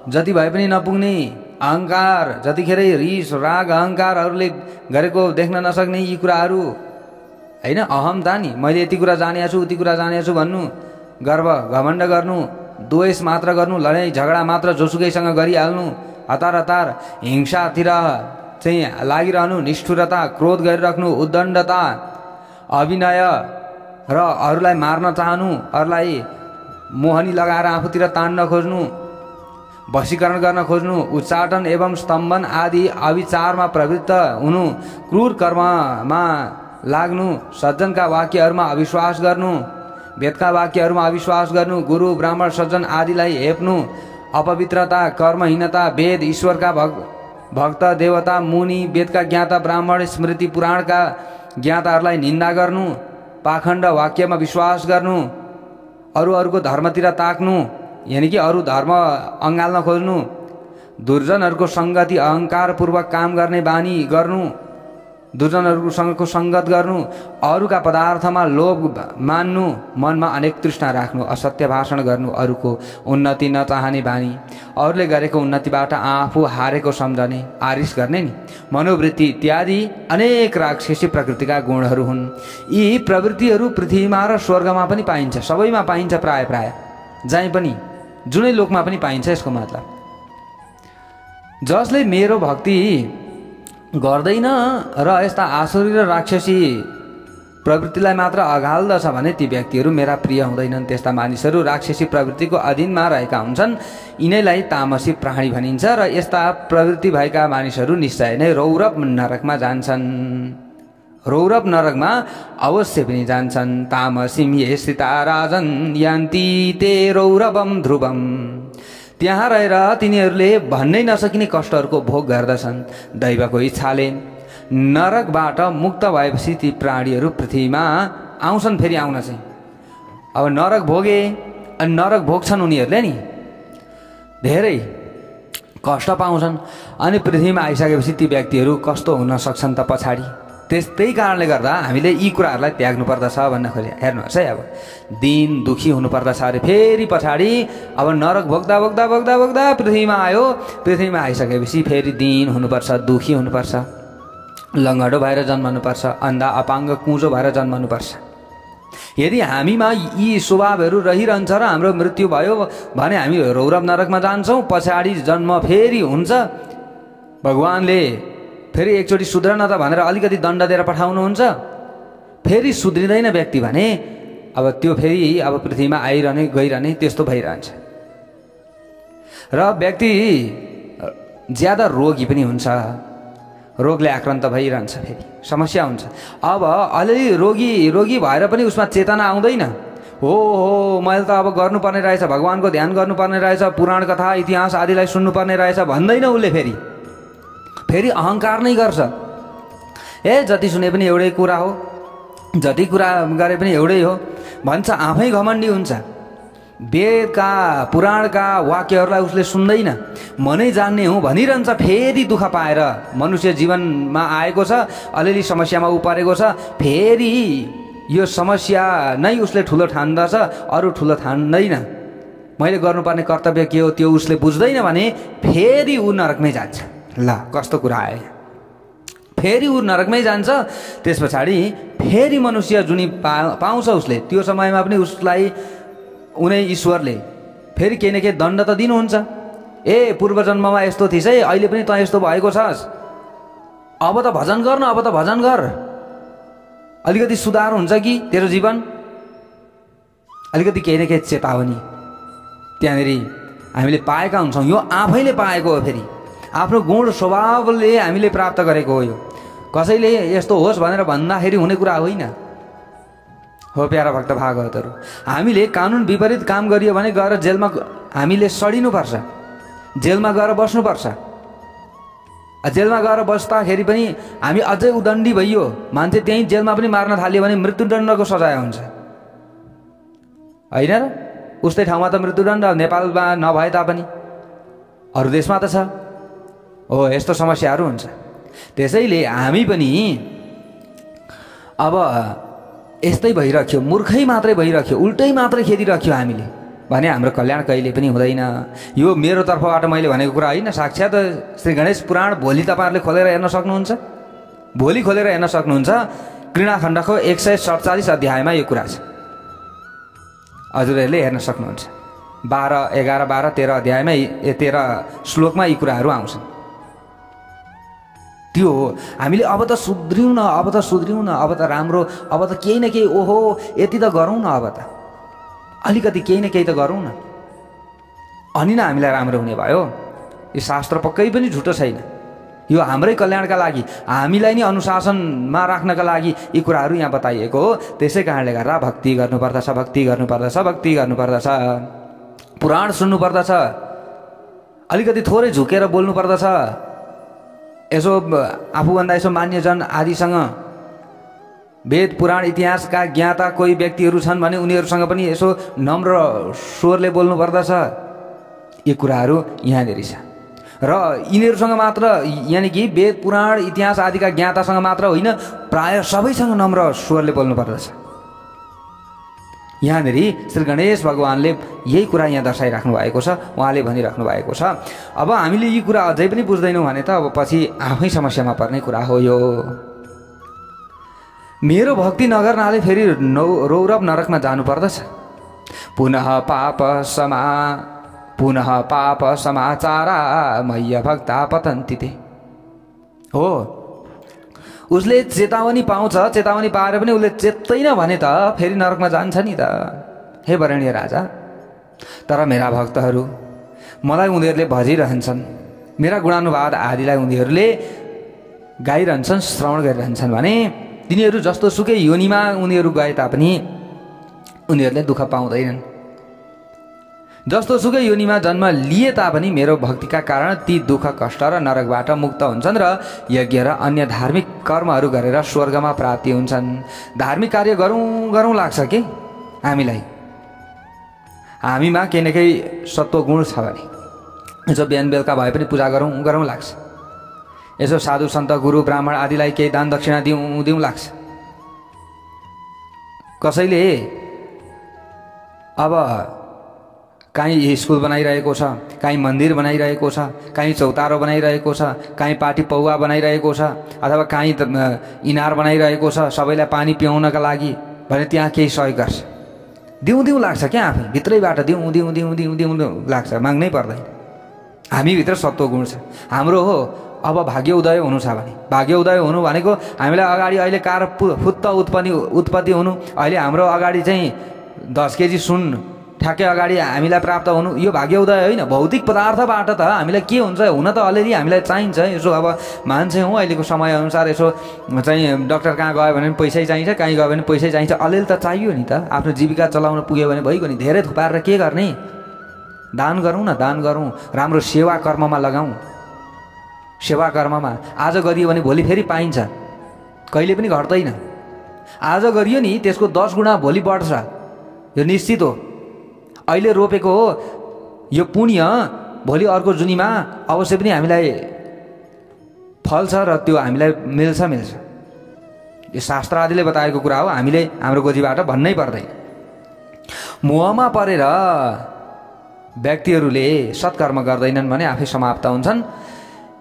जति भए पनि नपुग्ने, अहङ्कार, जतिखेरै रिस, राग, अहङ्कार, अरूले गरेको देख्न नसक्ने यी कुराहरू हैन, अहमता नि, मैले यति कुरा जानेको छु उति कुरा जानेको छु भन्नु, गर्व घमण्ड गर्नु, द्वेष मात्र गर्नु, लडाइँ झगडा मात्र जोसुकैसँग गरिहाल्नु, हतार हिंसातिर चाहिँ लागिरहनु, निष्ठुरता, क्रोध गरिराख्नु, उद्दण्डता, अभिनय र अरूलाई मार्न चाहनु, अरूलाई मोहनी लगाएर आफूतिर तान्न खोज्नु, वशीकरण गर्न खोज्नु, उच्चाटन एवं स्तम्भन आदि अविचारमा प्रवृत्त हुनु, क्रूर कर्ममा लाग्नु, सज्जनका वाक्यहरूमा अविश्वास गर्नु, वेदका वाक्यहरूमा अविश्वास गर्नु, गुरु ब्राह्मण सज्जन आदिलाई हेप्नु, अपवित्रता, कर्महीनता, वेद ईश्वरका भक्त देवता मुनि, वेदका ज्ञाता ब्राह्मण स्मृति पुराणका ज्ञाताहरूलाई निन्दा गर्नु, पाखण्ड वाक्यमा विश्वास गर्नु, अरूको धर्मतिर ताक्नु यानी कि अरू धर्म अँगाल्न खोज्नु, दुर्जनहरूको सङ्गति अहङ्कारपूर्वक काम गर्ने बानी गर्नु, दुर्जनहरूसँगको सङ्गत गर्नु, अरूका पदार्थमा लोभ मान्नु, मनमा अनेक तृष्णा राख्नु, असत्य भाषण गर्नु, अरूको उन्नति नचाहने बानी, अरूले गरेको उन्नतिबाट आफू हारेको सम्झने, आरिस गर्ने नि, मनोवृत्ति इत्यादि अनेक राक्षसी प्रकृतिका गुणहरू हुन्। यी प्रवृत्तिहरू पृथ्वीमा र स्वर्गमा पनि पाइन्छ, सबैमा पाइन्छ, प्राय जहीँ पनि जुनै लोकमा पनि पाइन्छ। यसको मतलब जसले मेरो भक्ति गर्दैन र यस्ता आसुरी र राक्षसी प्रवृत्तिलाई मात्र अगाल्दछ भने ती व्यक्तिहरू मेरा प्रिय हुँदैनन्। त्यस्ता मानिसहरू राक्षसी प्रवृत्तिको अधीनमा रहेका हुन्छन्। यिनैलाई तामसी प्राणी भनिन्छ र यस्ता प्रवृत्ति भएका मानिसहरू निश्चय नै रौरव नरकमा जान्छन्। रौरव नरकमा अवश्य पनि जान्छन्। तामसीम ये स्थिता राजन यान्ति ते रौरवम ध्रुवम। त्यहाँ रहेर तिनीहरूले भन्नै नसकिने कष्टहरूको भोग गर्दछन्। दैवको इच्छाले नरकबाट मुक्त भएपछि ती प्राणीहरू पृथ्वीमा आउँछन्। फेरि आउन चाहिँ अब नरक भोगे अनि नरक भोग्छन् उनीहरूले नि। धेरै कष्ट पाउँछन्। अनि पृथ्वीमा आइसकेपछि ती व्यक्तिहरू कस्तो हुन सक्छन् त पछाडि। त्यही कारणले गर्दा हामीले यी कुराहरूलाई त्याग्नु पर्दछ भन्न खोजे। हेर्नुहोस् है, अब दिन दुखी हुनुपर्दछ अरे, फेरि पछाडि अब नरक भोग्दा भोग्दा भोग्दा भोग्दा पृथ्वीमा आयो। पृथ्वीमा आइसकेपछि फेरि दिन हुनुपर्छ, दुखी हुनुपर्छ, लङ्गडो भएर जन्मनुपर्छ, अन्धा अपाङ्ग कुँजो भएर जन्मनुपर्छ। यदि हामीमा यी स्वभावहरू रहिरहन्छ र हाम्रो मृत्यु भयो भने हामी रौरव नरकमा जान्छौँ। पछाडि जन्म फेरि हुन्छ, भगवानले फेरि एकचोटि सुध्र न त भनेर अलिकति दण्ड दिएर पठाउनुहुन्छ, फेरि सुध्रिँदैन व्यक्ति भने अब त्यो फेरि अब पृथ्वीमा आइरहने गइरहने त्यस्तो भइरहन्छ। र व्यक्ति ज्यादा रोगी पनि हुन्छ, रोगले आक्रान्त भइरहन्छ, फेरि समस्या हुन्छ। अब अलिअलि रोगी भएर पनि उसमा चेतना आउँदैन। हो मैले त अब गर्नुपर्ने रहेछ, भगवानको ध्यान गर्नुपर्ने रहेछ, पुराण कथा इतिहास आदिलाई सुन्नुपर्ने रहेछ भन्दैन उसले। फेरि अहङ्कार नै गर्छ। जति सुने पनि एउटै कुरा हो, जति कुरा गरे पनि एउटै हो भन्छ, आफै घमण्डी हुन्छ। वेदका पुराणका वाक्यहरूलाई उसले सुन्दैन, मनै जान्ने हुँ भनिरहन्छ। फेरि दुःख पाएर मनुष्य जीवनमा आएको छ, अलिअलि समस्यामा ऊ परेको छ, फेरि यो समस्या नै उसले ठुलो ठान्दछ, अरू ठुलो ठान्दैन। मैले गर्नुपर्ने कर्तव्य के हो त्यो उसले बुझ्दैन भने फेरि ऊ नरकमै जान्छ। ल कस्तो कुरा आयो, फेरि ऊ नरकमै जान्छ। त्यस पछाडि फेरि मनुष्य जुनी पाउँछ उसले, त्यो समयमा पनि उसलाई उनी ईश्वरले फेरि केही न केही दण्ड त दिनुहुन्छ। पूर्व जन्ममा यस्तो थिइस् है, अहिले पनि तँ यस्तो भएको छस्, अब त भजन गर्न, अब त भजन गर, अलिकति सुधार हुन्छ कि तेरो जीवन। अलिकति केही न केही चेतावनी त्यहाँनिर हामीले पाएका हुन्छौँ। यो आफैले पाएको हो, फेरि आफ्नो गुण स्वभावले हामीले प्राप्त गरेको हो। यो कसैले यस्तो होस् भनेर भन्दाखेरि हुने कुरा होइन हो। प्यारा भक्त भागवतहरू, हामीले कानुन विपरीत काम गरियो भने गएर जेलमा हामीले सडिनुपर्छ, जेलमा गएर बस्नुपर्छ। जेलमा गएर बस्दाखेरि पनि हामी अझै उदण्डी भइयो, मान्छे त्यहीँ जेलमा पनि मार्न थाल्यो भने मृत्युदण्डको सजाय हुन्छ, होइन र? उस्तै ठाउँमा त मृत्युदण्ड नेपालमा नभए तापनि अरू देशमा त छ। हो, यस्तो समस्याहरू हुन्छ। त्यसैले हामी पनि अब यस्तै भइराख्यो, मूर्खै मात्रै भइराख्यो, उल्टै मात्रै खेदिराख्यो हामीले भने हाम्रो कल्याण कहिले पनि हुँदैन। यो मेरो तर्फबाट मैले भनेको कुरा होइन, साक्षात् श्री गणेश पुराण भोलि तपाईँहरूले खोलेर हेर्न सक्नुहुन्छ। भोलि खोलेर हेर्न सक्नुहुन्छ। क्रीडाखण्डको 147 अध्यायमा यो कुरा छ, हजुरहरूले हेर्न सक्नुहुन्छ। 12, 11, 12, 13 अध्यायमा 13 श्लोकमा यी कुराहरू आउँछन्। त्यो हो, हामीले अब त सुध्रिउँ न, अब त सुध्रिउँ न, अब त राम्रो, अब त केही न केही, ओहो यति त गरौँ न, अब त अलिकति केही न केही त गरौँ न, अनि न हामीलाई राम्रो हुने भयो। यो शास्त्र पक्कै पनि झुटो छैन, यो हाम्रै कल्याणका लागि, हामीलाई नै अनुशासनमा राख्नका लागि यी कुराहरू यहाँ बताइएको हो। त्यसै कारणले गर्दा भक्ति गर्नुपर्दछ, भक्ति गर्नुपर्दछ, भक्ति गर्नुपर्दछ, पुराण सुन्नुपर्दछ, अलिकति थोरै झुकेर बोल्नुपर्दछ। यसो आफूभन्दा यसो मान्यजन आदिसँग, वेद पुराण इतिहासका ज्ञाता कोही व्यक्तिहरू छन् भने उनीहरूसँग पनि यसो नम्र स्वरले बोल्नुपर्दछ। यी कुराहरू यहाँनिर छ। र यिनीहरूसँग मात्र, यानि कि वेद पुराण इतिहास आदिका ज्ञातासँग मात्र होइन, प्राय सबैसँग नम्र स्वरले बोल्नुपर्दछ। यहाँनिर श्री गणेश भगवानले यही कुरा यहाँ दर्शाइराख्नु भएको छ, उहाँले भनिराख्नु भएको छ। अब हामीले यी कुरा अझै पनि बुझ्दैनौँ भने त अब पछि आफै समस्यामा पर्ने कुरा हो यो। मेरो भक्ति नगर्नाले फेरि रौरव नरकमा जानु पर्दछ। पुनः पाप समाचारा मह्य भक्ता पतन्ति ते। हो, उसले चेतावनी पाउँछ, चेतावनी पाएर पनि उसले चेत्दैन भने त फेरि नरकमा जान्छ नि त, हे वरणीय राजा। तर मेरा भक्तहरू, मलाई उनीहरूले भजिरहन्छन्, मेरा गुणानुवाद आदिलाई उनीहरूले गाइरहन्छन्, श्रवण गरिरहन्छन् भने तिनीहरू जस्तो सुकै योनिमा उनीहरू गए तापनि उनीहरूले दुःख पाउँदैनन्। जस्तो सुकै योनिमा जन्म लिए तापनि मेरो भक्तिका कारण ती दुःख कष्ट र नरकबाट मुक्त हुन्छन् र यज्ञ र अन्य धार्मिक कर्महरू गरेर स्वर्गमा प्राप्ति हुन्छन्। धार्मिक कार्य गरौँ लाग्छ कि हामीलाई, हामीमा केही न केही सत्व गुण छ भने यसो बिहान बेलुका भए पनि पूजा गरौँ गरौँ लाग्छ। यसो साधु सन्त गुरु ब्राह्मण आदिलाई केही दान दक्षिणा दिउँ दिउँ लाग्छ। कसैले अब कहीँ स्कुल बनाइरहेको छ, कहीँ मन्दिर बनाइरहेको छ, कहीँ चौतारो बनाइरहेको छ, कहीँ पाटी पौवा बनाइरहेको छ, अथवा कहीँ इनार बनाइरहेको छ सबैलाई पानी पिउनका लागि भने त्यहाँ केही सहयोग गर्छ। दिउँ दिउँ लाग्छ क्या, आफै भित्रैबाट दिउँ दिउँ दिउँ दिउँ दिउँ लाग्छ, माग्नै पर्दैन। हामीभित्र सत्व गुण छ हाम्रो हो। अब भाग्य उदय हुनु छ भने, भाग्य उदय हुनु भनेको हामीलाई अगाडि अहिले कार फुत्त उत्पत्ति हुनु, अहिले हाम्रो अगाडि चाहिँ 10 केजी सुन ठ्याक्कै अगाडि हामीलाई प्राप्त हुनु, यो भाग्य उदय होइन। भौतिक पदार्थबाट त हामीलाई के हुन्छ, हुन त अलिअलि हामीलाई चाहिन्छ। यसो अब मान्छे हौँ, अहिलेको समयअनुसार यसो चाहिँ डक्टर कहाँ गयो भने पैसै चाहिन्छ, कहीँ गयो भने पैसै चाहिन्छ, अलिअलि त चाहियो नि त। आफ्नो जीविका चलाउन पुग्यो भने भइगयो नि। धेरै थुपारेर के गर्ने? दान गरौँ न, दान गरौँ, राम्रो सेवा कर्ममा लगाऊँ। सेवा कर्ममा आज गरियो भने भोलि फेरि पाइन्छ, कहिले पनि घट्दैन। आज गरियो नि त्यसको 10 गुणा भोलि बढ्छ, यो निश्चित हो। अहिले रोपेको हो यो पुण्य भोलि अर्को जुनीमा अवश्य पनि हामीलाई फल्छ र त्यो हामीलाई मिल्छ। यो शास्त्र आदिले बताएको कुरा हो, हामीले हाम्रो गोजीबाट भन्नै पर्दैन। मोहमा परेर व्यक्तिहरूले सत्कर्म गर्दैनन् भने आफै समाप्त हुन्छन्।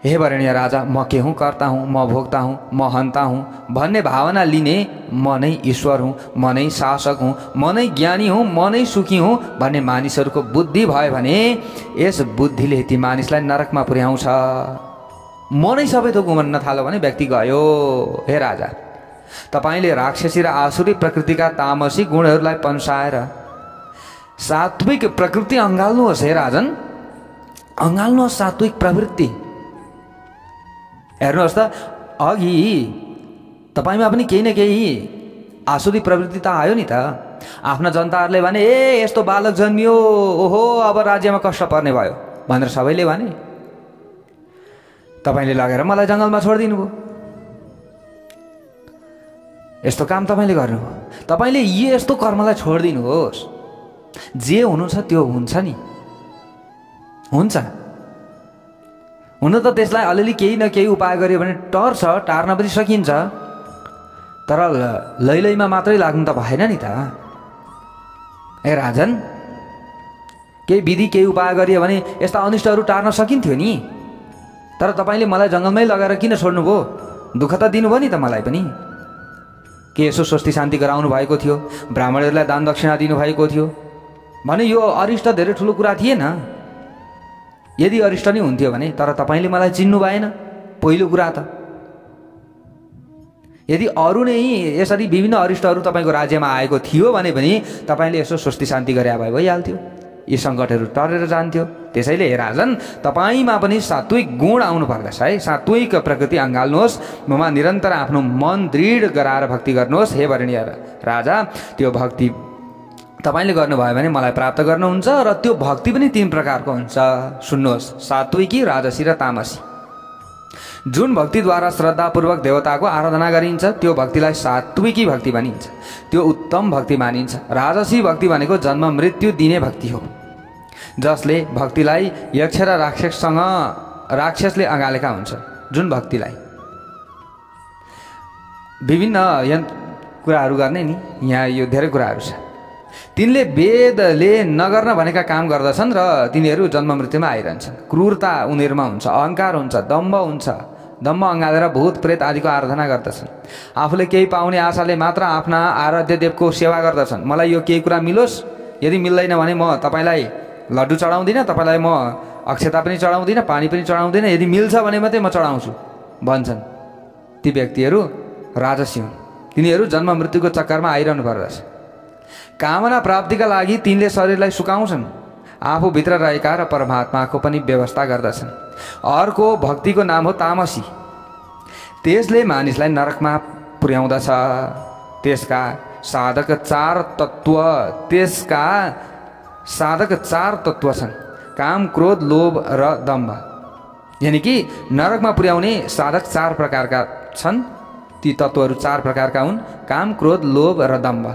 हे वरणीय राजा, म के हुँ, कर्ता हुँ, म भोक्ता हुँ, म हन्ता हुँ भन्ने भावना लिने म नै ईश्वर हुँ, म नै शासक हुँ, म नै ज्ञानी हुँ, म नै सुखी हुँ भन्ने मानिसहरूको बुद्धि भयो भने यस बुद्धिले ती मानिसलाई नरकमा पुर्याउँछ। म नै सबै थोक उमन्न थाल्यो भने व्यक्ति गयो। हे राजा, तपाईँले राक्षसी र आसुरी प्रकृतिका तामसी गुणहरूलाई पन्साएर सात्विक प्रकृति अँगाल्नुहोस्। हे राजन, अँगाल्नुहोस् सात्विक प्रवृत्ति। हेर्नुहोस् त, अघि तपाईँमा पनि केही न केही आसुरी प्रवृत्ति त आयो नि त। आफ्ना जनताहरूले भने ए यस्तो बालक जन्मियो, ओहो अब राज्यमा कष्ट पर्ने भयो भनेर सबैले भने। तपाईँले लगेर मलाई जङ्गलमा छोडिदिनु भयो। यस्तो काम तपाईँले गर्नुभयो। तपाईँले यस्तो कर्मलाई छोडिदिनुहोस्। जे हुनु छ त्यो हुन्छ नि, हुन्छ। हुन त त्यसलाई अलिअलि केही न केही उपाय गर्यो भने टर्छ, टार्न पनि सकिन्छ, तर लैलैमा मात्रै लाग्नु त भएन नि त। ए राजन, केही विधि केही उपाय गरियो भने यस्ता अनिष्टहरू टार्न सकिन्थ्यो नि। तर तपाईँले मलाई जङ्गलमै लगाएर किन छोड्नुभयो? दुःख त दिनुभयो नि त मलाई पनि। के यसो स्वस्ति शान्ति गराउनु भएको थियो, ब्राह्मणहरूलाई दान दक्षिणा दिनुभएको थियो भने यो अरिष्ट धेरै ठुलो कुरा थिएन। यदि अरिष्ट नै हुन्थ्यो भने, तर तपाईँले मलाई चिन्नु भएन पहिलो कुरा त। यदि अरू नै यसरी विभिन्न अरिष्टहरू तपाईँको राज्यमा आएको थियो भने पनि तपाईँले यसो स्वस्ति शान्ति गरे भए भइहाल्थ्यो, यी सङ्कटहरू टरेर जान्थ्यो। त्यसैले हे राजन, तपाईँमा पनि सात्विक गुण आउनु पर्दछ है। सात्विक प्रकृति अँगाल्नुहोस्, ममा निरन्तर आफ्नो मन दृढ गराएर भक्ति गर्नुहोस्। हे वरणीय राजा, त्यो भक्ति तपाईँले गर्नुभयो भने मलाई प्राप्त गर्नुहुन्छ। र त्यो भक्ति पनि 3 प्रकारको हुन्छ। सुन्नुहोस्, सात्विकी, राजसी र तामसी। जुन भक्तिद्वारा श्रद्धापूर्वक देवताको आराधना गरिन्छ त्यो भक्तिलाई सात्विकी भक्ति भनिन्छ, त्यो उत्तम भक्ति मानिन्छ। राजसी भक्ति भनेको जन्म मृत्यु दिने भक्ति हो, जसले भक्तिलाई यक्ष र राक्षसले अँगालेका हुन्छ। जुन भक्तिलाई विभिन्न कुराहरू गर्ने नि, यहाँ यो धेरै कुराहरू छ। तिनले वेदले नगर्न भनेका काम गर्दछन् र तिनीहरू जन्म मृत्युमा आइरहन्छन्। क्रूरता उनीहरूमा हुन्छ, अहङ्कार हुन्छ, दम्भ हुन्छ। दम्भ अँगालेर भूत प्रेत आदिको आराधना गर्दछन्। आफूले केही पाउने आशाले मात्र आफ्ना आराध्य देवको सेवा गर्दछन्। मलाई यो केही कुरा मिलोस्, यदि मिल्दैन भने म तपाईँलाई लड्डु चढाउँदिनँ, तपाईँलाई म अक्षता पनि चढाउँदिनँ, पानी पनि चढाउँदिनँ, यदि मिल्छ भने मात्रै म चढाउँछु भन्छन्। ती व्यक्तिहरू राजसी हुन्। तिनीहरू जन्म मृत्युको चक्करमा आइरहनु पर्दछ। कामना प्राप्तिका लागि तिनले शरीरलाई सुकाउँछन्, आफूभित्र रहेका र परमात्माको पनि व्यवस्था गर्दछन्। अर्को भक्तिको नाम हो तामसी। त्यसले मानिसलाई नरकमा पुर्याउँदछ। त्यसका साधक चार तत्त्व छन्, काम, क्रोध, लोभ र दम्भ। यानि कि नरकमा पुर्याउने साधक 4 प्रकारका छन्। ती तत्त्वहरू 4 प्रकारका हुन्। काम, क्रोध, लोभ र दम्भ।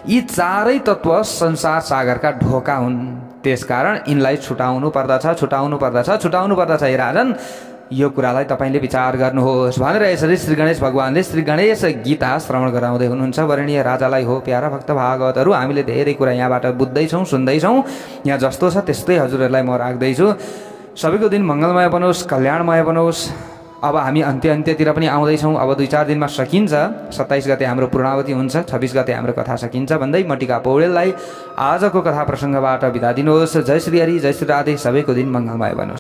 यी चारै तत्त्व संसार सागरका ढोका हुन्। त्यसकारण यिनलाई छुटाउनु पर्दछ हे राजन। यो कुरालाई तपाईँले विचार गर्नुहोस् भनेर यसरी श्री गणेश भगवानले श्री गणेश गीता श्रवण गराउँदै हुनुहुन्छ। वरणीय राजालाई हो प्यारा भक्त भागवतहरू, हामीले धेरै कुरा यहाँबाट बुझ्दैछौँ, सुन्दैछौँ। यहाँ जस्तो छ त्यस्तै हजुरहरूलाई म राख्दैछु। सबैको दिन मङ्गलमय बनोस्, कल्याणमय बनोस्। अब हामी अन्त्यतिर पनि आउँदैछौँ। अब 2-4 दिनमा सकिन्छ। 27 गते हाम्रो पूर्णावती हुन्छ, 26 गते हाम्रो कथा सकिन्छ भन्दै म टिका पौडेललाई आजको कथा प्रसङ्गबाट बिदा दिनुहोस्। जय श्री हरि, जय श्री राधे। सबैको दिन मङ्गलमय बनोस्।